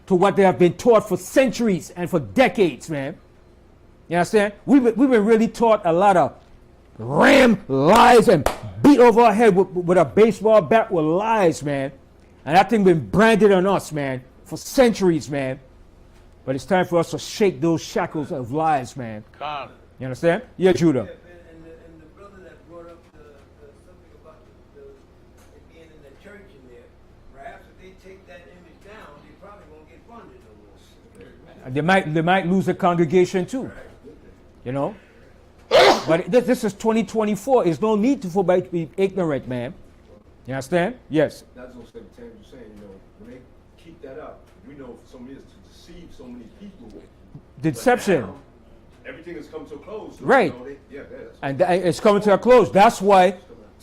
to what they have been taught for centuries and for decades, man. You understand? We've been really taught a lot of ram lies and beat over our head with a baseball bat with lies, man. And that thing been branded on us, man, for centuries, man. But it's time for us to shake those shackles of lies, man. God. You understand? Yeah, Judah. Yeah, and the brother that brought up something about it being in the church in there, perhaps if they take that image down, they probably won't get funded no more. They might lose the congregation too. You know? But this is 2024. There's no need for somebody to be ignorant, man. You understand? Yes. That's what Sam was saying, you know, when they keep that up, we know for some years to deceive so many people. Deception. But now, everything has come to a close. So, Right. You know, that's And it's coming to a close. That's why,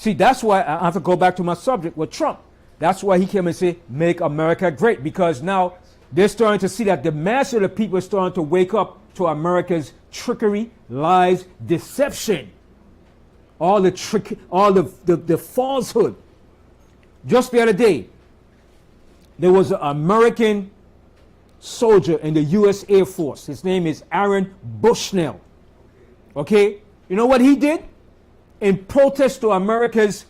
that's why I have to go back to my subject with Trump. That's why he came and said, make America great. Because now they're starting to see that the mass of the people are starting to wake up to America's trickery, lies, deception. All the trick, all the falsehood. Just the other day, there was an American soldier in the U.S. Air Force. His name is Aaron Bushnell. Okay? You know what he did? In protest to America's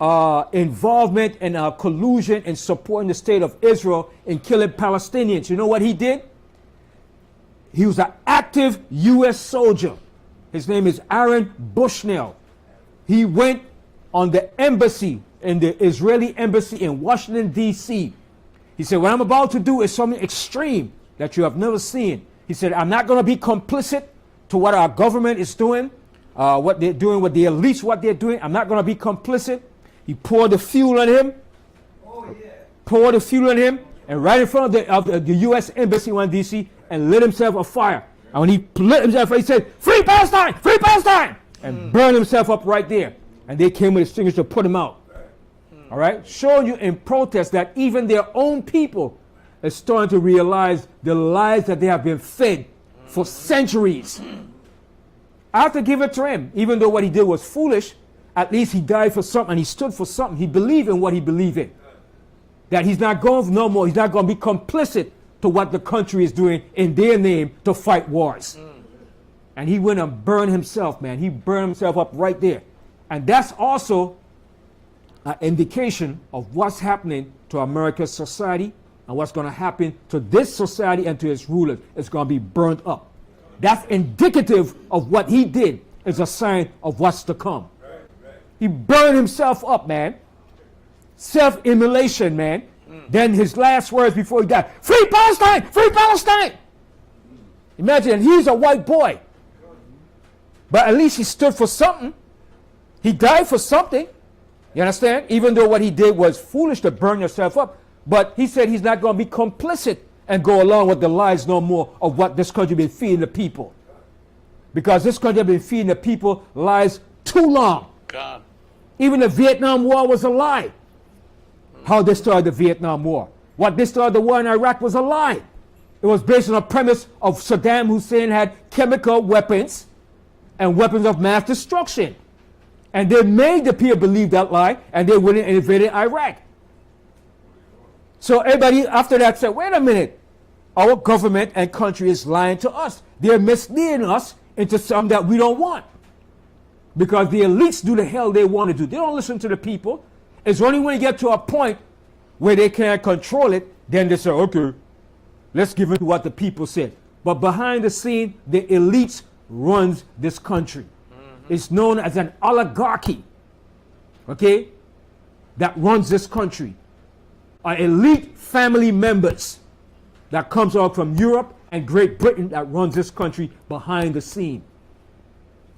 involvement and collusion and supporting the state of Israel in killing Palestinians. You know what he did? He was an active U.S. soldier. His name is Aaron Bushnell. He went on the embassy, in the Israeli embassy in Washington, D.C. He said, what I'm about to do is something extreme that you have never seen. He said, I'm not going to be complicit to what our government is doing, what they're doing with the elites, what they're doing. I'm not going to be complicit. He poured the fuel on him. Oh, yeah. Poured the fuel on him, and right in front of the U.S. embassy in D.C., and lit himself afire. And when he lit himself, he said, free Palestine, and burned himself up right there. And they came with extinguishers to put him out. All right? Showing you in protest that even their own people are starting to realize the lies that they have been fed for centuries. I have to give it to him. Even though what he did was foolish, at least he died for something and he stood for something. He believed in what he believed in. That he's not going no more. He's not going to be complicit to what the country is doing in their name to fight wars. And he went and burned himself, man. He burned himself up right there. And that's also an indication of what's happening to America's society and what's going to happen to this society and to its rulers. It's going to be burnt up. That's indicative of what he did. It's a sign of what's to come. He burned himself up, man. Self-immolation, man. Then his last words before he died, free Palestine, free Palestine. Imagine, he's a white boy. But at least he stood for something. He died for something. You understand? Even though what he did was foolish to burn yourself up. But he said he's not going to be complicit and go along with the lies no more of what this country been feeding the people. Because this country has been feeding the people lies too long. God. Even the Vietnam War was a lie. How they started the Vietnam War. What they started the war in Iraq was a lie. It was based on a premise of Saddam Hussein had chemical weapons and weapons of mass destruction. And they made the people believe that lie, and they went and invaded Iraq. So everybody after that said, wait a minute, our government and country is lying to us. They're misleading us into something that we don't want. Because the elites do the hell they want to do. They don't listen to the people. It's only when you get to a point where they can't control it, then they say, okay, let's give it to what the people said. But behind the scene, the elites runs this country. It's known as an oligarchy, okay, that runs this country. Are elite family members that comes out from Europe and Great Britain that runs this country behind the scene.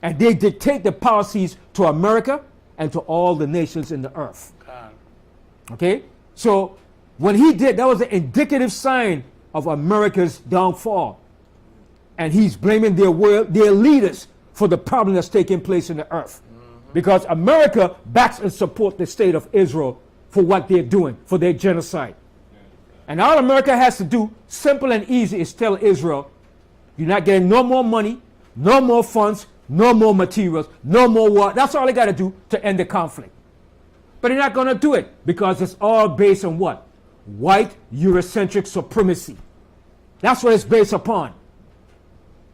And they dictate the policies to America and to all the nations in the earth. God. Okay? So when he did, that was an indicative sign of America's downfall. And he's blaming their leaders for the problem that's taking place in the earth. Because America backs and supports the state of Israel for what they're doing, for their genocide. And all America has to do, simple and easy, is tell Israel, you're not getting no more money, no more funds, no more materials, no more war. That's all they got to do to end the conflict. But they're not going to do it because it's all based on what? White Eurocentric supremacy. That's what it's based upon.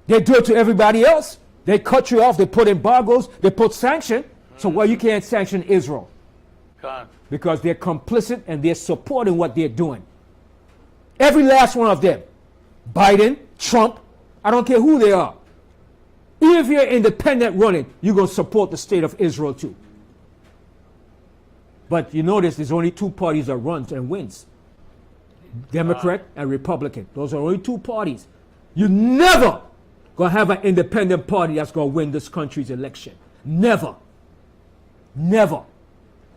They do it to everybody else. They cut you off. They put embargoes. They put sanctions. So why you can't sanction Israel? God. Because they're complicit and they're supporting what they're doing. Every last one of them. Biden, Trump, I don't care who they are. Even if you're independent running, you're going to support the state of Israel too. But you notice there's only two parties that runs and wins. Democrat and Republican. Those are only two parties. You never going to have an independent party that's going to win this country's election. Never. Never.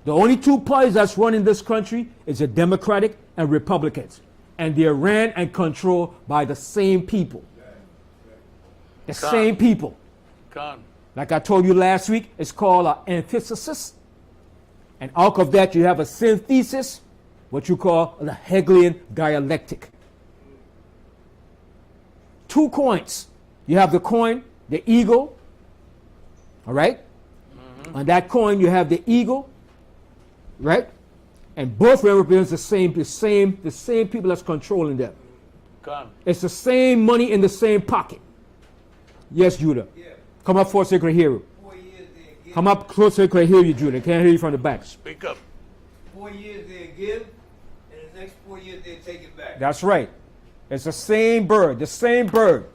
The only two parties that's running this country is the Democratic and Republicans. And they're ran and controlled by the same people. The same people. God. Like I told you last week, it's called an antithesis. And out of that, you have a synthesis, what you call the Hegelian dialectic. Two coins. You have the coin, the eagle, all right? On that coin, you have the eagle, right? And both represent the same people that's controlling them. God. It's the same money in the same pocket. Yes, Judah. Yeah. Come up for a second, hero. 4 years they Come up closer so they can hear you, Judah. They can't hear you from the back. Speak up. 4 years they give, and the next 4 years they take it back. That's right. It's the same bird, the same bird.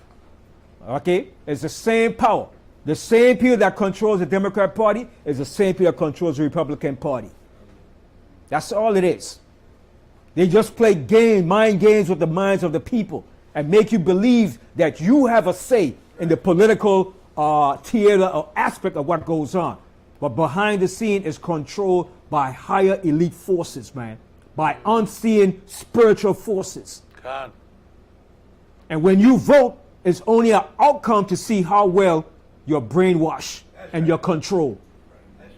Okay? It's the same power. The same people that controls the Democrat Party is the same people that controls the Republican Party. That's all it is. They just play mind games with the minds of the people and make you believe that you have a say in the political theater or aspect of what goes on. But behind the scene is controlled by higher elite forces, man. By unseen spiritual forces. God. And when you vote, it's only an outcome to see how well you're brainwashed and you're controlled.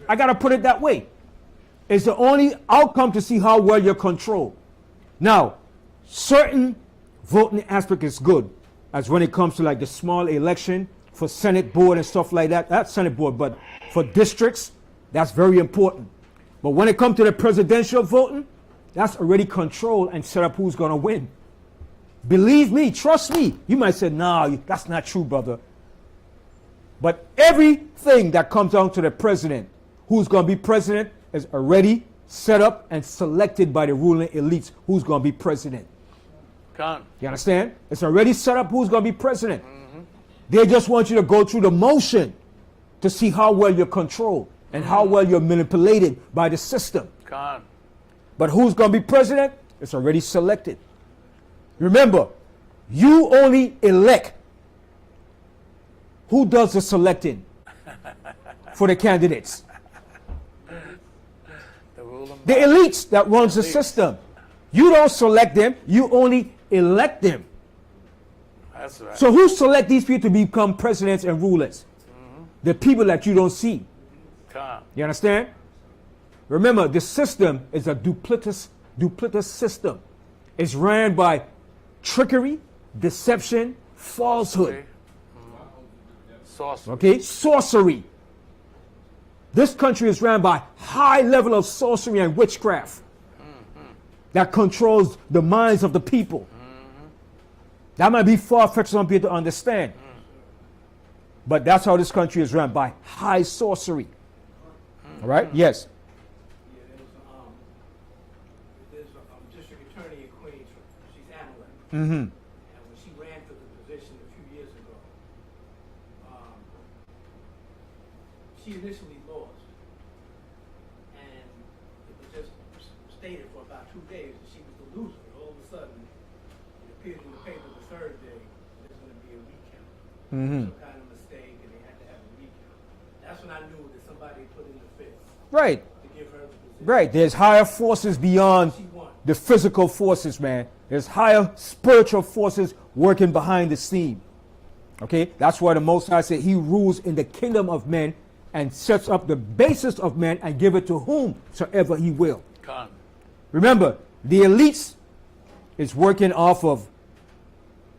I got to put it that way. It's the only outcome to see how well you're controlled. Now, certain voting aspect is good, as when it comes to like the small election for Senate board and stuff like that. Not Senate board, but for districts, that's very important. But when it comes to the presidential voting, that's already controlled and set up who's going to win. Believe me, trust me. You might say, no, that's not true, brother. But everything that comes down to the president, who's going to be president, is already set up and selected by the ruling elites who's going to be president. God. You understand? It's already set up who's going to be president. They just want you to go through the motion to see how well you're controlled and how well you're manipulated by the system. God. But who's going to be president? It's already selected. Remember, you only elect. Who does the selecting for the candidates? The elites that runs the system. You don't select them, you only elect them. That's right. So who select these people to become presidents and rulers? The people that you don't see. God. You understand? Remember, the system is a duplicitous system. It's ran by trickery, deception, falsehood. Sorcery. Okay? Sorcery. This country is ran by high level of sorcery and witchcraft that controls the minds of the people. That might be far-fetched for some people to understand. But that's how this country is run, by high sorcery. All right? Yes. Yeah, there's a district attorney in Queens. She's Amalek. Mm-hmm. And when she ran for the position a few years ago, she initially lost. And it was just stated for about 2 days that she was the loser. All of a sudden, it appeared in the paper the third day there's going to be a recount. Mm-hmm. Some kind of mistake, and they had to have a recount. That's when I knew that somebody put in the fifth Right. to give her the position. Right. There's higher forces beyond She won. the physical forces, man. There's higher spiritual forces working behind the scene. Okay? That's why the Most High said he rules in the kingdom of men and sets up the basis of men and give it to whomsoever he will. God. Remember, the elites is working off of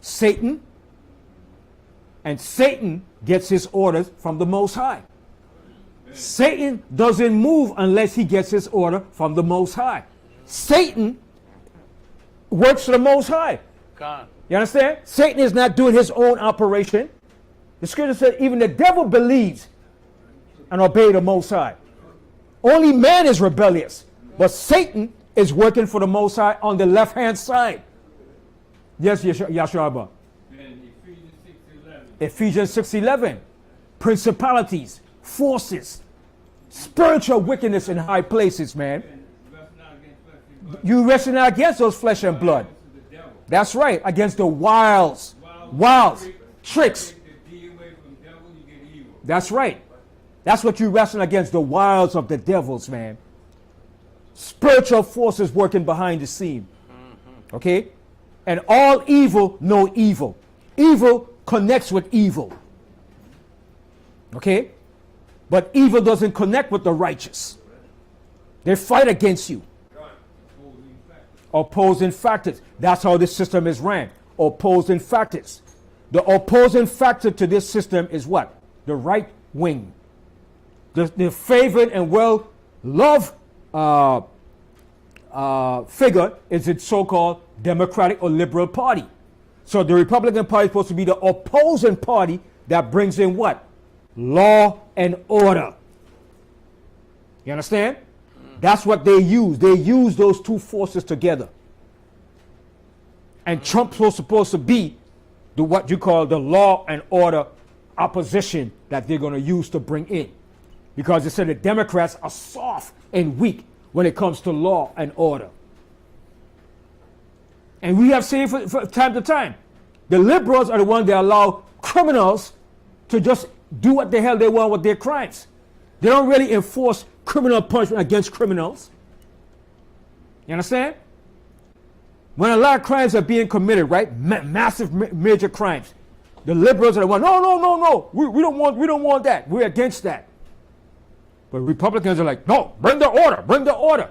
Satan, and Satan gets his orders from the Most High. Satan doesn't move unless he gets his order from the Most High. Satan works for the Most High. God. You understand? Satan is not doing his own operation. The scripture said even the devil believes and obey the Most High. Only man is rebellious, but Satan is working for the Most High on the left-hand side. Yes, Yashua. And Ephesians 6:11. Ephesians 6:11. Principalities, forces, spiritual wickedness in high places, man. And wrestle not against flesh and blood. You wrestle not against those flesh and blood. To the devil. That's right, against the wiles, tricks. Take the D away from devil, you get evil. That's right. That's what you wrestling against, the wiles of the devils, man. Spiritual forces working behind the scene. Okay? And all evil know evil. Evil connects with evil. Okay? But evil doesn't connect with the righteous. They fight against you. Opposing factors. That's how this system is ran. Opposing factors. The opposing factor to this system is what? The right wing. The favored and well-loved figure is its so-called Democratic or Liberal Party. So the Republican Party is supposed to be the opposing party that brings in what? Law and order. You understand? That's what they use. They use those two forces together. And Trump was supposed to be the what you call the law and order opposition that they're going to use to bring in. Because they said the Democrats are soft and weak when it comes to law and order. And we have seen for time to time, the liberals are the ones that allow criminals to just do what the hell they want with their crimes. They don't really enforce criminal punishment against criminals. You understand? When a lot of crimes are being committed, right? Massive major crimes. The liberals are the ones, no. We don't want that. We're against that. But Republicans are like, no, bring the order.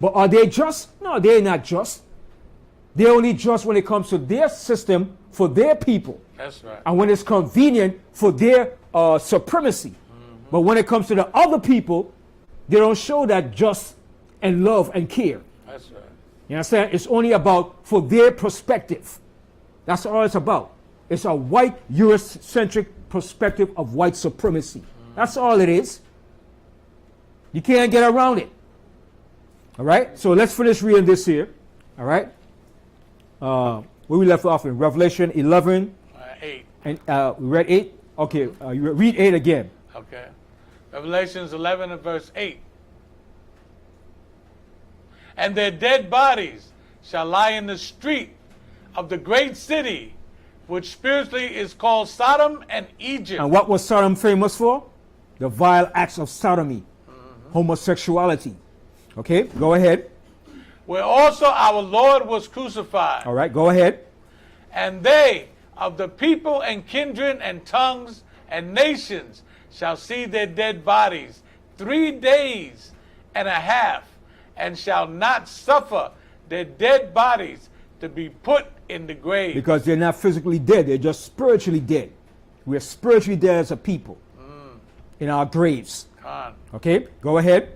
But are they just? No, they're not just. They're only just when it comes to their system for their people. That's right. And when it's convenient for their supremacy. But when it comes to the other people, they don't show that just and love and care. That's right. You understand? It's only about for their perspective. That's all it's about. It's a white Eurocentric perspective of white supremacy. That's all it is. You can't get around it. All right? So let's finish reading this here. All right? Where we left off in Revelation 11. 8. And we read 8? Okay, you read 8 again. Okay. Revelations 11 and verse 8. And their dead bodies shall lie in the street of the great city, which spiritually is called Sodom and Egypt. And what was Sodom famous for? The vile acts of sodomy, homosexuality. Okay, go ahead. Where also our Lord was crucified. All right, go ahead. And they of the people and kindred and tongues and nations shall see their dead bodies 3 days and a half, and shall not suffer their dead bodies to be put in the grave. Because they're not physically dead, they're just spiritually dead. We're spiritually dead as a people in our graves. Okay, go ahead.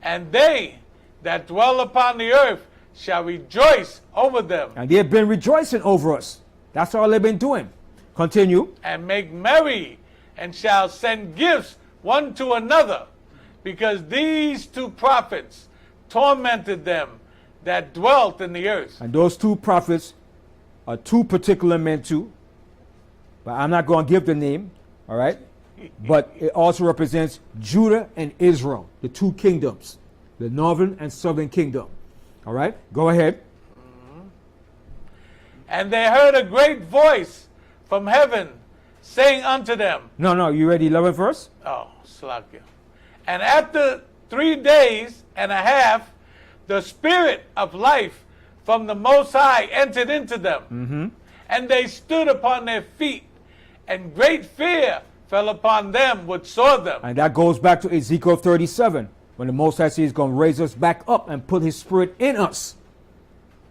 And they that dwell upon the earth shall rejoice over them. And they've been rejoicing over us. That's all they've been doing. Continue. And make merry, and shall send gifts one to another, because these two prophets tormented them that dwelt in the earth. And those two prophets are two particular men too. But I'm not going to give the name. All right. But it also represents Judah and Israel, the two kingdoms, the northern and southern kingdom. All right, go ahead. And they heard a great voice from heaven saying unto them. No, you read the 11th verse? Oh, Slakia. And after 3 days and a half, the spirit of life from the Most High entered into them. And they stood upon their feet, and great fear fell upon them which saw them. And that goes back to Ezekiel 37, when the Most High says he's going to raise us back up and put his spirit in us.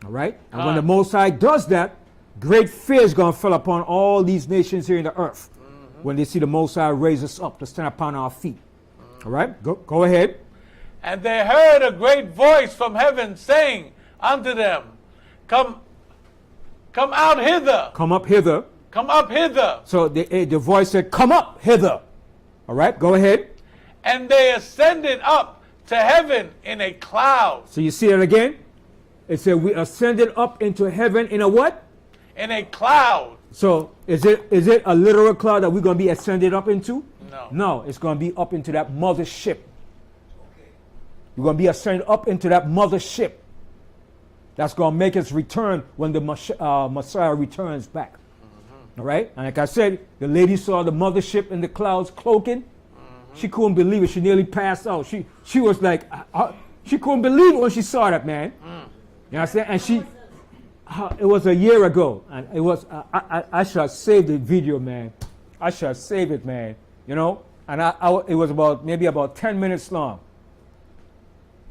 All right? And when the Most High does that, great fear is going to fall upon all these nations here in the earth when they see the Most High raise us up to stand upon our feet. All right? Go ahead. And they heard a great voice from heaven saying unto them, Come out hither. Come up hither. Come up hither. So the voice said, come up hither. All right, go ahead. And they ascended up to heaven in a cloud. So you see it again? It said we ascended up into heaven in a what? In a cloud. So is it a literal cloud that we're going to be ascended up into? No. No, it's going to be up into that mother ship. We're going to be ascended up into that mother ship. That's going to make us return when the Messiah returns back. All right? And like I said, the lady saw the mothership in the clouds cloaking. She couldn't believe it. She nearly passed out. She was like, she couldn't believe it when she saw that, man. You know what I'm saying? And it was a year ago. And it was, I should have saved the video, man. I should have saved it, man. You know? And it was maybe about 10 minutes long.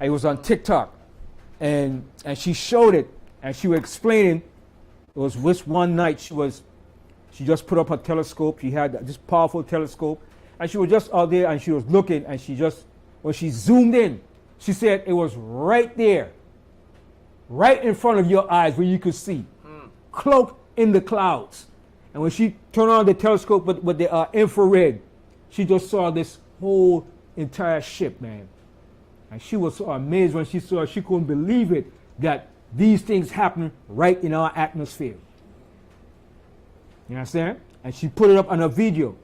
It was on TikTok. And she showed it. And she was explaining, it was this one night she just put up her telescope. She had this powerful telescope. And she was just out there and she was looking, and when she zoomed in, she said it was right there, right in front of your eyes where you could see, cloaked in the clouds. And when she turned on the telescope with the infrared, she just saw this whole entire ship, man. And she was so amazed when she saw it. She couldn't believe it that these things happen right in our atmosphere. You understand? And she put it up on a video,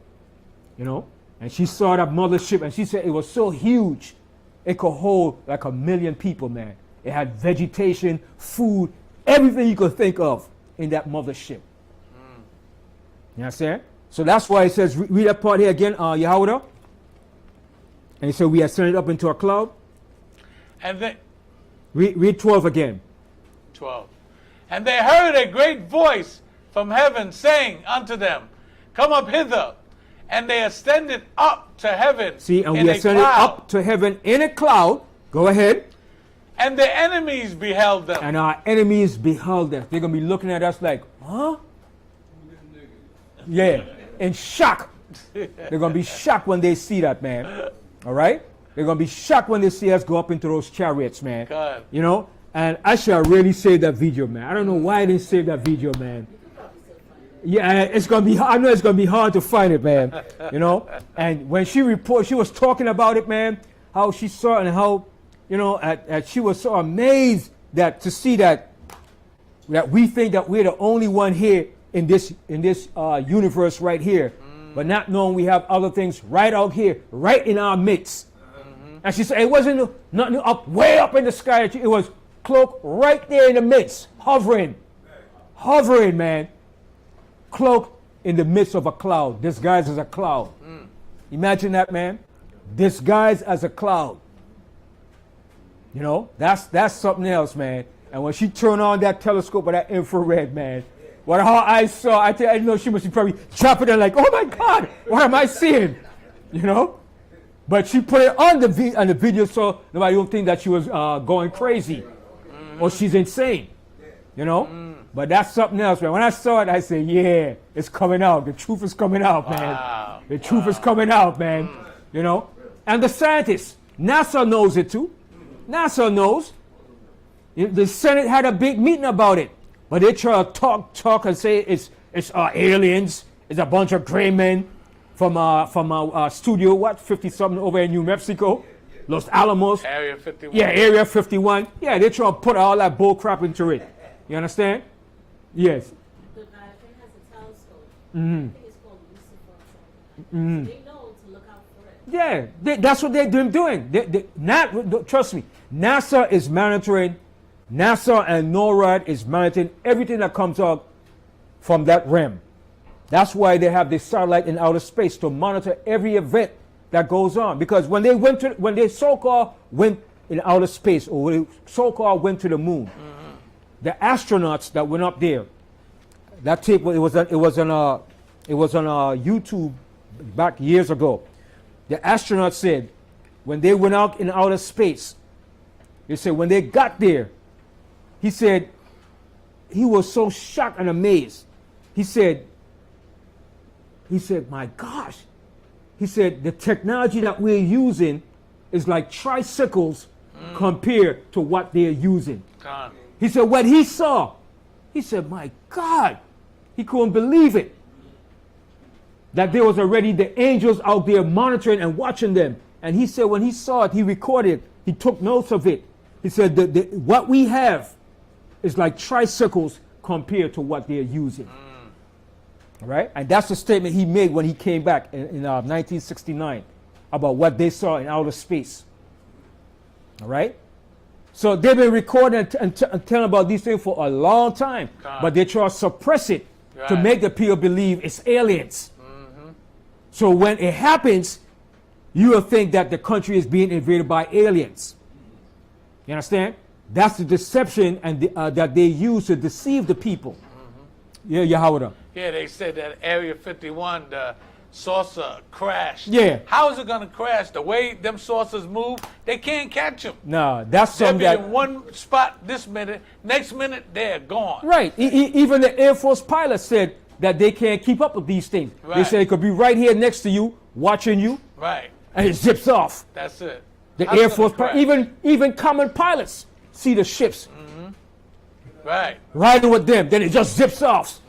you know, and she saw that mothership, and she said it was so huge, it could hold like 1 million people, man. It had vegetation, food, everything you could think of in that mothership. You understand? So that's why it says, read that part here again, Yehuda. And he said, we ascended up into a cloud. And they, read 12 again. 12. And they heard a great voice from heaven saying unto them, come up hither. And they ascended up to heaven. See, and in we a ascended cloud. up to heaven in a cloud. Go ahead. And the enemies beheld them. And our enemies beheld us. They're going to be looking at us like, huh? Yeah, in shock. They're going to be shocked when they see that, man. All right? They're going to be shocked when they see us go up into those chariots, man. God. You know? And I should really save that video, man. I don't know why I didn't save that video, man. Yeah, it's going to be, I know it's going to be hard to find it, man. You know? And when she reported, she was talking about it, man, how she saw it and how, you know, she was so amazed that to see that we think that we're the only one here in this universe right here, but not knowing we have other things right out here, right in our midst. And she said it wasn't nothing up way up in the sky. It was cloak right there in the midst, hovering, man. Cloak in the midst of a cloud, disguised as a cloud. Imagine that, man. Disguised as a cloud. You know, that's something else, man. And when she turned on that telescope with that infrared, man, what her eyes saw, I didn't know she must be probably dropping it like, oh my God, what am I seeing? You know? But she put it on the video so nobody don't think that she was going crazy or she's insane. You know? But that's something else, man. When I saw it, I said, yeah, it's coming out. The truth is coming out, man. Wow. The truth is coming out, man. You know? And the scientists, NASA knows it too. NASA knows. The Senate had a big meeting about it. But they try to talk and say it's aliens. It's a bunch of gray men from a studio, 50-something over in New Mexico. Los Alamos. Area 51. Yeah, Area 51. Yeah, they try to put all that bull crap into it. You understand? Yes. The guy, I think, has a telescope. Mm-hmm. I think it's called Lucifer or something. So they know to look out for it. Yeah, that's what they're doing. Trust me, NASA is monitoring. NASA and NORAD is monitoring everything that comes out from that realm. That's why they have this satellite in outer space to monitor every event that goes on. Because when they so-called went in outer space, or when they so-called went to the moon, the astronauts that went up there, that tape it was on YouTube back years ago. The astronauts said when they went out in outer space, they said when they got there, he said he was so shocked and amazed. He said, my gosh. He said the technology that we're using is like tricycles compared to what they're using. God. He said what he saw, he said, my God, he couldn't believe it. That there was already the angels out there monitoring and watching them. And he said when he saw it, he recorded, he took notes of it. He said what we have is like tricycles compared to what they're using. All right? And that's the statement he made when he came back in 1969 about what they saw in outer space. All right? So they've been recording and telling about these things for a long time. God. But they try to suppress it to Right. make the people believe it's aliens. So when it happens, you will think that the country is being invaded by aliens. You understand? That's the deception and that they use to deceive the people. Yeah, Yehuda. Yeah, they said that Area 51, the saucer crashed. Yeah. How is it going to crash? The way them saucers move, they can't catch them. No, that's They'll something be that... in one spot this minute, next minute they're gone. Right. Even the Air Force pilots said that they can't keep up with these things. They Right. said it could be right here next to you, watching you, Right. and it zips off. That's it. The How's Air it Force gonna pilots, crash? even common pilots see the ships Right. riding with them, then it just zips off.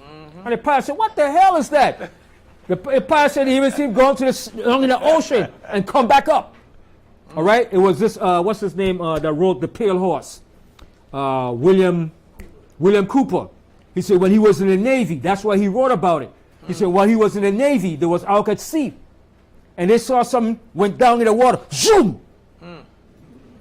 And the pilot said, what the hell is that? The pilot said he even seen him going along in the ocean and come back up. All right, it was this what's his name that wrote The Pale Horse, William Cooper. He said when he was in the Navy, that's why he wrote about it. He said while he was in the Navy, there was out at sea, and they saw something went down in the water, zoom.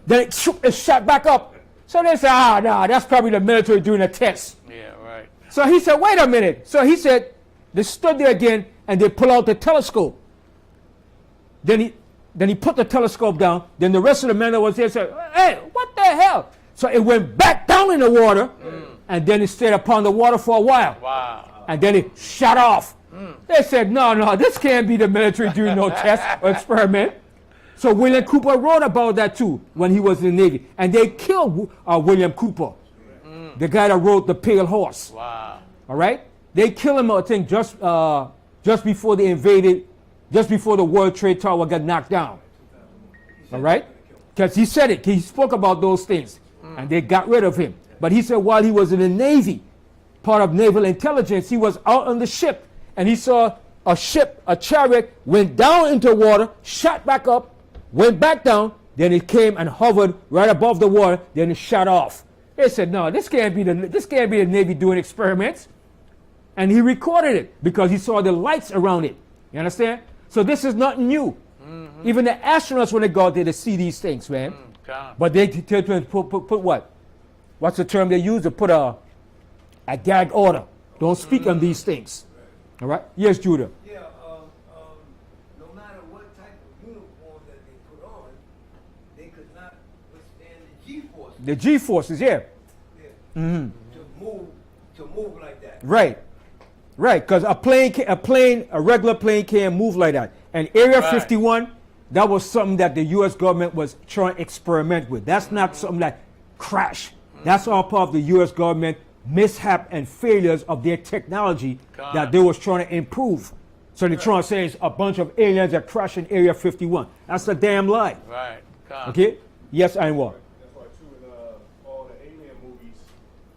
Then it shot back up. So they said, nah, that's probably the military doing a test. Yeah, right. So he said, wait a minute. So he said, they stood there again and they pull out the telescope. Then he put the telescope down. Then the rest of the men that was there said, hey, what the hell? So it went back down in the water and then it stayed upon the water for a while. Wow. And then it shot off. They said, no, this can't be the military doing no test or experiment. So William Cooper wrote about that too when he was in the Navy. And they killed William Cooper, the guy that wrote The Pale Horse. Wow. All right? They killed him, I think, just before they invaded, just before the World Trade Tower got knocked down. All right? Because he said it. He spoke about those things. And they got rid of him. But he said while he was in the Navy, part of naval intelligence, he was out on the ship. And he saw a ship, a chariot, went down into water, shot back up, went back down, then it came and hovered right above the water, then it shot off. They said, no, this can't be the Navy doing experiments. And he recorded it because he saw the lights around it. You understand? So this is nothing new. Even the astronauts, when they go out there, they see these things, man. But they put what? What's the term they use? They put a gag order. Don't speak on these things. All right? Yes, Judah. Yeah, no matter what type of uniform that they put on, they could not withstand the G-force. The G-forces, yeah. To move like that. Right. Because a regular plane can't move like that. And Area 51, that was something that the U.S. government was trying to experiment with. That's not something that crashed. That's all part of the U.S. government mishap and failures of their technology that they was trying to improve. So they're trying to say it's a bunch of aliens that crashed in Area 51. That's a damn lie. Right. Okay? Yes, Anwar. That's why too in all the alien movies,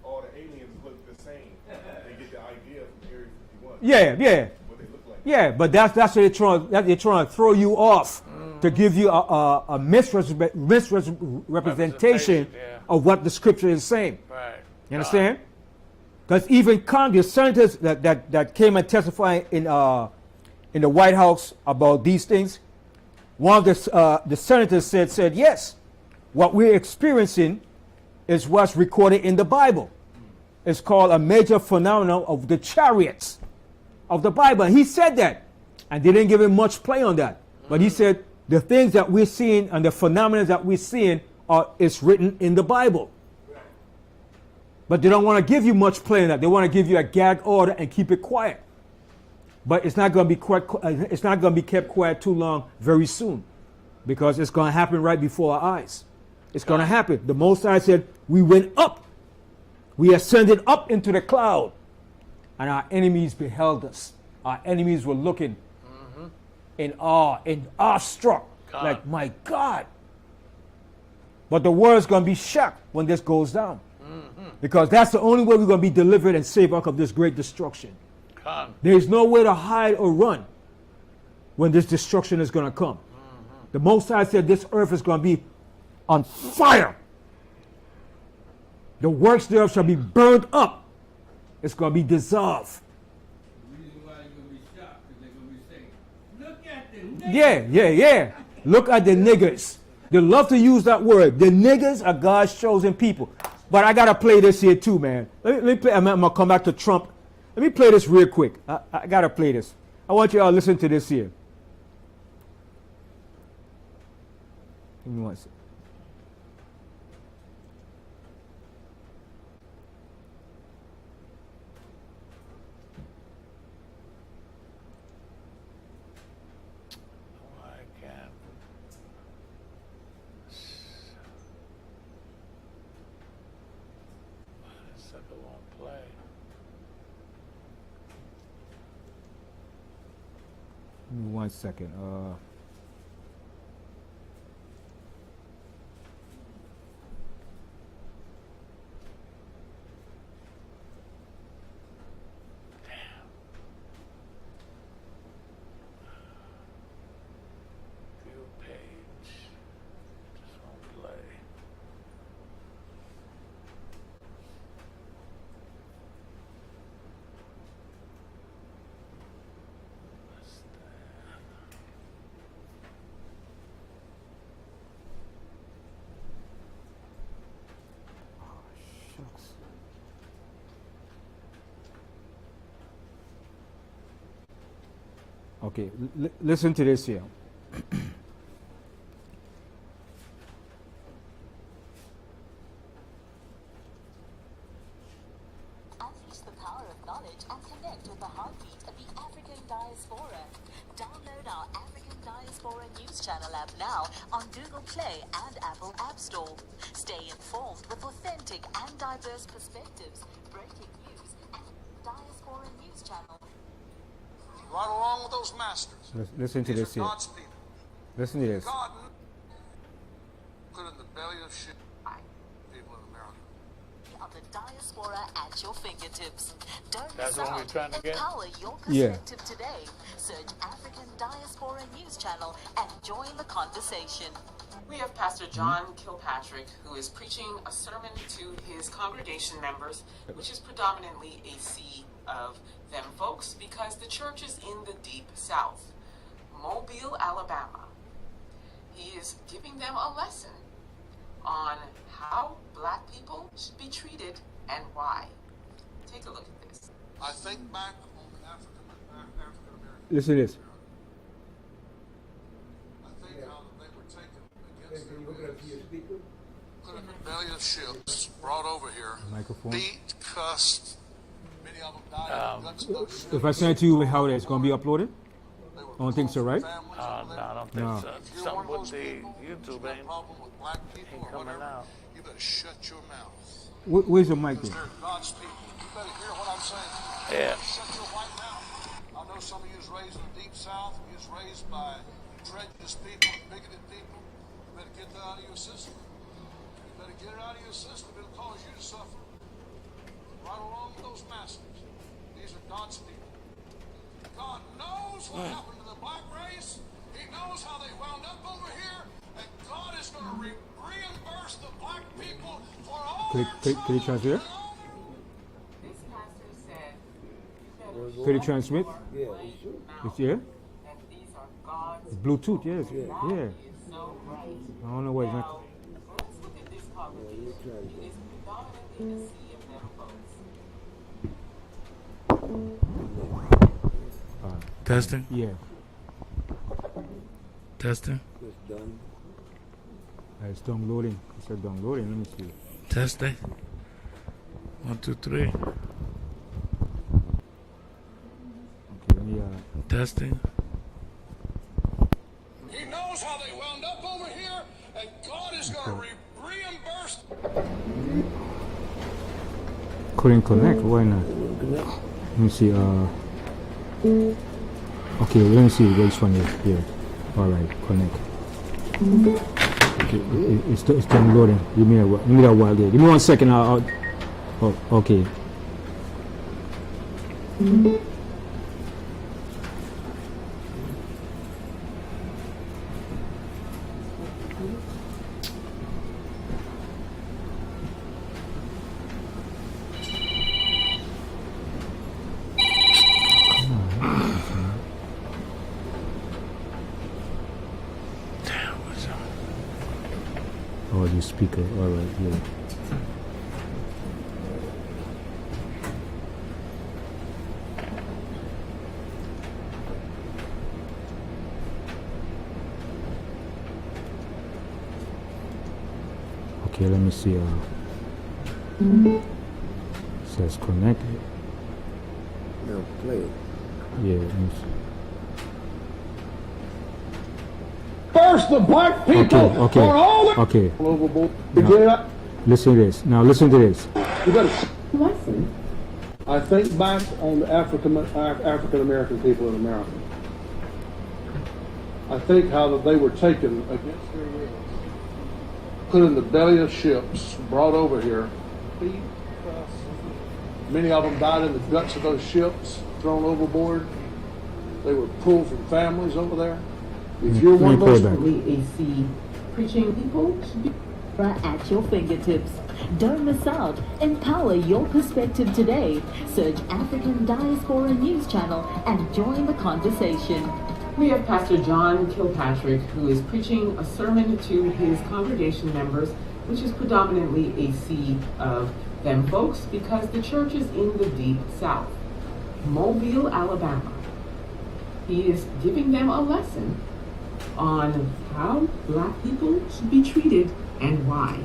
all the aliens look the same. They get the idea from Area 51. Yeah. What they look like. Yeah, but that's what they're trying to throw you off to give you a misrepresentation of what the scripture is saying. Right. You understand? Because even Congress, senators that came and testified in the White House about these things, one of the senators said, yes, what we're experiencing is what's recorded in the Bible. It's called a major phenomenon of the chariots of the Bible. And he said that. And they didn't give him much play on that. But he said the things that we're seeing and the phenomena that we're seeing is written in the Bible. But they don't want to give you much play on that. They want to give you a gag order and keep it quiet. But it's not going to be it's not going to be kept quiet too long very soon, because it's going to happen right before our eyes. It's going to happen. The Most High said, we went up. We ascended up into the cloud, and our enemies beheld us. Our enemies were looking in awe, awestruck, like, my God. But the world's going to be shocked when this goes down. Because that's the only way we're going to be delivered and saved out of this great destruction. There is no way to hide or run when this destruction is going to come. The Most High said this earth is going to be on fire. The works thereof shall be burned up. It's going to be dissolved. The reason why they're going to be shocked is they're going to be saying, look at the niggas. Yeah. Look at the niggers. They love to use that word. The niggers are God's chosen people. But I got to play this here too, man. Let me play. I'm going to come back to Trump. Let me play this real quick. I got to play this. I want you all to listen to this here. Give me one second. Give me 1 second. Okay, listen to this here. Unleash the power of knowledge and connect with the heartbeat of the African diaspora. Download our African Diaspora News Channel app now on Google Play and Apple App Store. Stay informed with authentic and diverse perspectives, breaking news, and Diaspora News Channel. Right along with those masters. Listen to this here. God's people. Listen to this. God put in the belly of shit people in America. Of the diaspora at your fingertips. Don't That's miss what we're out. trying to get? Empower your Yeah. perspective today. Search African Diaspora News Channel and join the conversation. We have Pastor John Kilpatrick, who is preaching a sermon to his congregation members, which is predominantly a sea of them folks, because the church is in the deep south, Mobile, Alabama. He is giving them a lesson on how black people should be treated and why. Take a look at this. I think back on the African American. Listen to this. I think how they were taken against Can you hook it up to your speaker? put in the belly of ships, brought over here, Microphone. beat, cussed. Many of them died in the guts of those ships. If I send it to you, how it's going to be uploaded? They were I don't think so, right? families No, over there. I don't think No. so. If you're one Something of with those the people YouTube who's got a ain't. problem with black people Ain't or coming whatever, out. you better shut your mouth. Where's your mic? Because Then? they're God's people. You better hear what I'm saying. Yeah. Shut your white mouth. I know some of you was raised in the deep south. You was raised by prejudiced people and bigoted people. You better get that out of your system. You better get it out of your system. It'll cause you to suffer. Right along with those masters. These are God's people. God knows what happened to the black race. He knows how they wound up over here. And God is going to reimburse the black people for all Could you translate? This pastor said, you better Could you transmit? Yeah, we should. It's here? that these are God's It's Bluetooth, yes. That Yeah. is so right. I don't know why it's Now, not. let's look at this congregation. It is predominantly a sea of them folks. Testing? Yeah. Testing? It's done. It's downloading. It said downloading. Let me see. Testing? 1, 2, 3. Okay, let me, Testing? He knows how they wound up over here, and God is going to reimburse. couldn't connect. Why not? Let me see. Okay, let me see which one is here. Alright, connect. Okay, it's downloading. Give me that while there. Give me 1 second. Oh, okay. Oh, the speaker. Alright, yeah. Okay, let me see. Says connect. Now play it. Yeah, let me see. First, the black people Okay. overboard. Now, listen to this. Now listen to this. You better. I think back on the African American people in America. I think how that they were taken against their will, put in the belly of ships, brought over here. Many of them died in the guts of those ships, thrown overboard. They were pulled from families over there. If you're one of those, AC preaching people at your fingertips. Don't miss out. Empower your perspective today. Search African Diaspora News Channel and join the conversation. We have Pastor John Kilpatrick, who is preaching a sermon to his congregation members, which is predominantly a sea of them folks, because the church is in the deep south, Mobile, Alabama. he is giving them a lesson on how black people should be treated and why.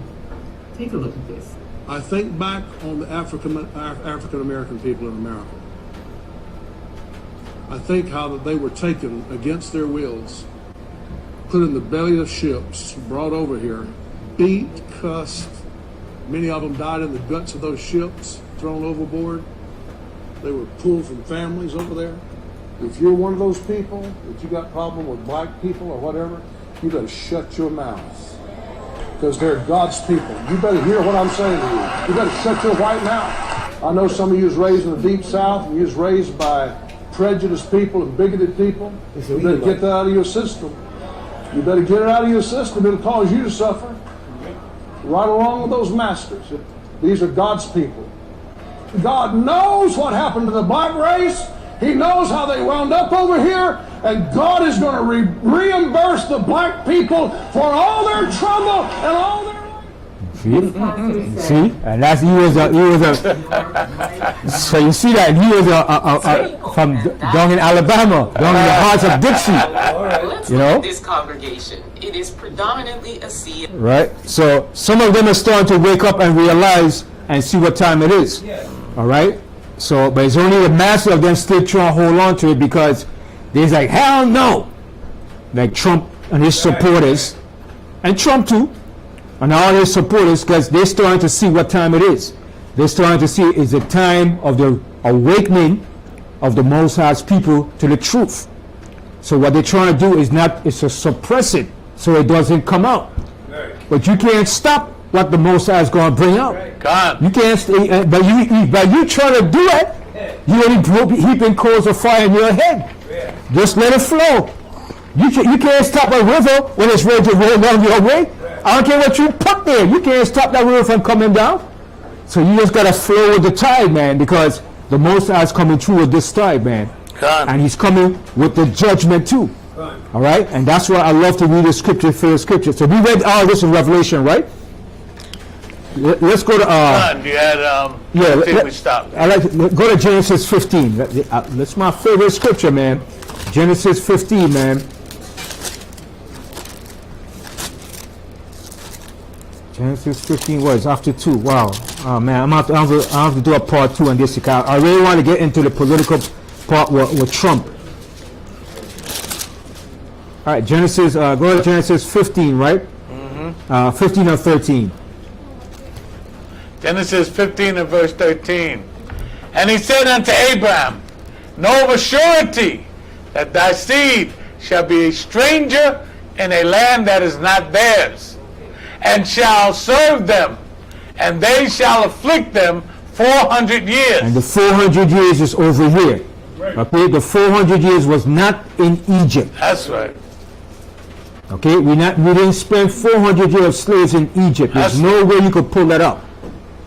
Take a look at this. I think back on the African American people in America. I think how that they were taken against their wills, put in the belly of ships, brought over here, beat, cussed. Many of them died in the guts of those ships, thrown overboard. They were pulled from families over there. If you're one of those people, that you got problem with black people or whatever, you better shut your mouth. Because they're God's people. You better hear what I'm saying to you. You better shut your white mouth. I know some of you was raised in the deep south, and you was raised by prejudiced people and bigoted people. You better get that out of your system. You better get it out of your system. It'll cause you to suffer. Right along with those masters. These are God's people. God knows what happened to the black race. He knows how they wound up over here, and God is going to reimburse the black people for all their trouble and all their life. See, and that's he was a. So you see that he was from down in Alabama, down in the hearts of Dixie. Let's You look know? at this congregation. It is predominantly a sea. Right. So some of them are starting to wake up and realize and see what time it is. All right. So, but it's only the mass of them still trying to hold on to it because they're like, hell no. Like Trump and his supporters, and Trump too, and all his supporters, because they're starting to see what time it is. They're starting to see it's the time of the awakening of the Most High's people to the truth. So what they're trying to do is to suppress it so it doesn't come out. But you can't stop what the Most High is going to bring out. God. You can't stay, but you trying to do it, you only heaping coals of fire in your head. Just let it flow. You can't stop a river when it's ready to roll down your way. I don't care what you put there. You can't stop that river from coming down. So you just got to flow with the tide, man, because the Most High is coming through with this tide, man. God. And he's coming with the judgment too. All right? And that's why I love to read the scripture for the scripture. So we read all this in Revelation, right? Let's go to God, you had I think we stopped. I like to go to Genesis 15. That's my favorite scripture, man. Genesis 15, man. Genesis 15 was after 2. Wow. Oh man, I'm gonna have to do a part 2 on this account. I really want to get into the political part with Trump. All right, Genesis. Go to Genesis 15, right? 15 or 13. Genesis 15 and verse 13. And he said unto Abraham, know of a surety that thy seed shall be a stranger in a land that is not theirs, and shall serve them, and they shall afflict them 400 years. And the 400 years is over here. Okay, the 400 years was not in Egypt. That's right. Okay, we didn't spend 400 years of slaves in Egypt. There's no way you could pull that up.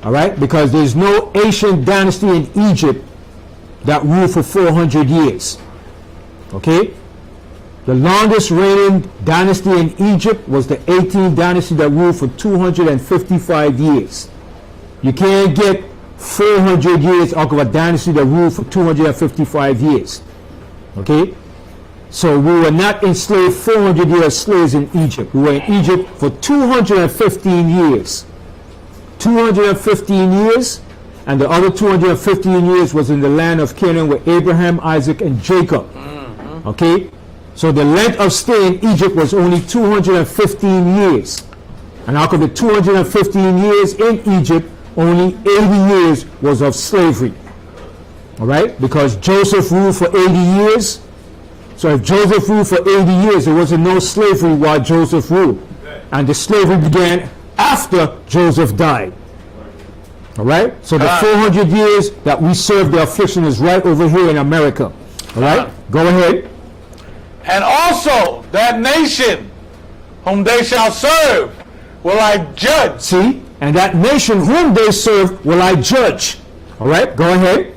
All right, because there's no ancient dynasty in Egypt that ruled for 400 years. Okay, the longest reigning dynasty in Egypt was the 18th dynasty that ruled for 255 years. You can't get 400 years out of a dynasty that ruled for 255 years. Okay, so we were not enslaved 400 years slaves in Egypt. We were in Egypt for 215 years. 215 years, and the other 215 years was in the land of Canaan with Abraham, Isaac, and Jacob. Okay, so the length of stay in Egypt was only 215 years, and out of the 215 years in Egypt, only 80 years was of slavery. All right, because Joseph ruled for 80 years. So if Joseph ruled for 80 years, there wasn't no slavery while Joseph ruled, and the slavery began after Joseph died. All right? So the 400 years that we serve the affliction is right over here in America. All right? Go ahead. And also that nation whom they shall serve will I judge. See? And that nation whom they serve will I judge. All right? Go ahead.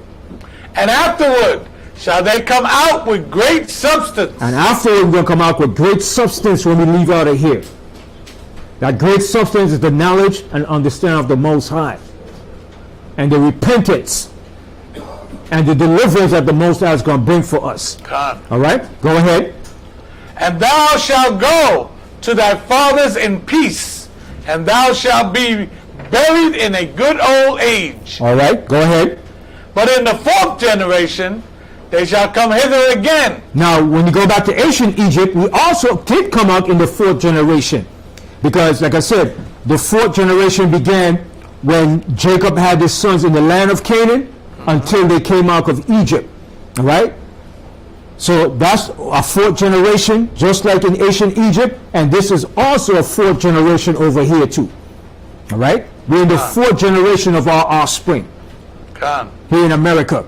And afterward shall they come out with great substance. And afterward we're going to come out with great substance when we leave out of here. That great substance is the knowledge and understanding of the Most High, and the repentance and the deliverance that the Most High is going to bring for us. Con. All right? Go ahead. And thou shalt go to thy fathers in peace, and thou shalt be buried in a good old age. All right? Go ahead. But in the fourth generation, they shall come hither again. Now, when you go back to ancient Egypt, we also did come out in the fourth generation. Because, like I said, the fourth generation began when Jacob had his sons in the land of Canaan until they came out of Egypt. All right? So that's a fourth generation, just like in ancient Egypt. And this is also a fourth generation over here, too. All right? We're in the fourth generation of our offspring Con. here in America.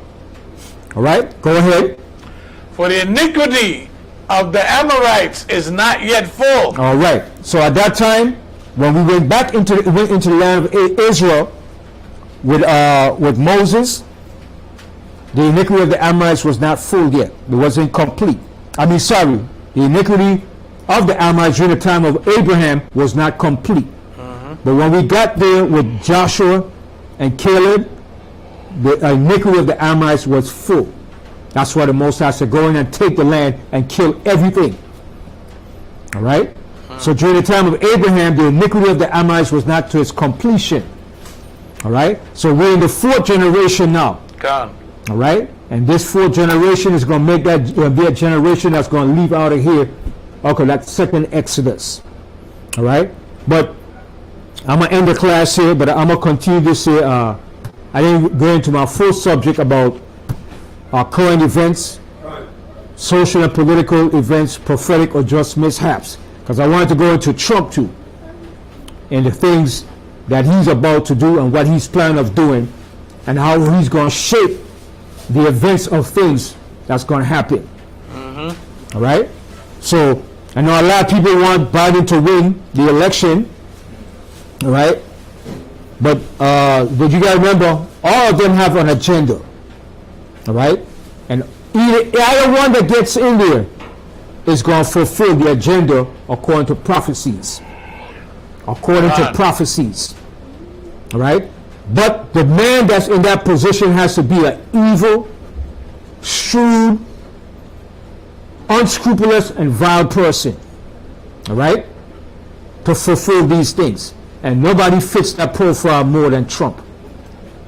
All right? Go ahead. For the iniquity of the Amorites is not yet full. All right. So at that time, when we went back into the land of Israel with Moses, the iniquity of the Amorites was not full yet. It wasn't complete. The iniquity of the Amorites during the time of Abraham was not complete. But when we got there with Joshua and Caleb, the iniquity of the Amorites was full. That's why the Most High said, go in and take the land and kill everything. All right? So during the time of Abraham, the iniquity of the Amorites was not to its completion. All right? So we're in the fourth generation now. Con. All right? And this fourth generation is going to make that be a generation that's going to leave out of here. Okay, that second Exodus. All right? But I'm going to end the class here, but I'm going to continue this here. I didn't go into my full subject about current events, social and political events, prophetic or just mishaps. Because I wanted to go into Trump too, and the things that he's about to do and what he's planning of doing, and how he's going to shape the events of things that's going to happen. All right? So, I know a lot of people want Biden to win the election, all right? But you got to remember, all of them have an agenda, all right? And either one that gets in there is going to fulfill the agenda according to prophecies. According to prophecies, all right? But the man that's in that position has to be an evil, shrewd, unscrupulous, and vile person, all right? To fulfill these things. And nobody fits that profile more than Trump.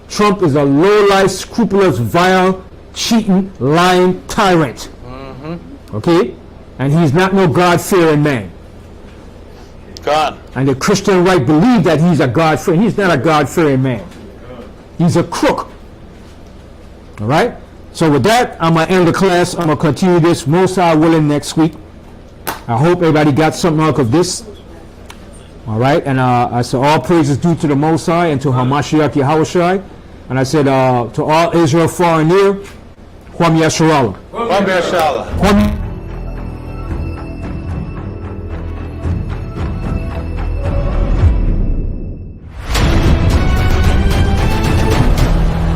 Trump is a low-life, scrupulous, vile, cheating, lying tyrant. Okay? And he's not no God-fearing man. God. And the Christian right believe that he's a God-fearing. He's not a God-fearing man. He's a crook. All right? So with that, I'm going to end the class. I'm going to continue this most high willing next week. I hope everybody got something out of this. All right? And I said all praises due to the Most High and to Hamashiach Yahushai. And I said to all Israel far and near, Kwam Yasharallah. Kwam Yasharallah.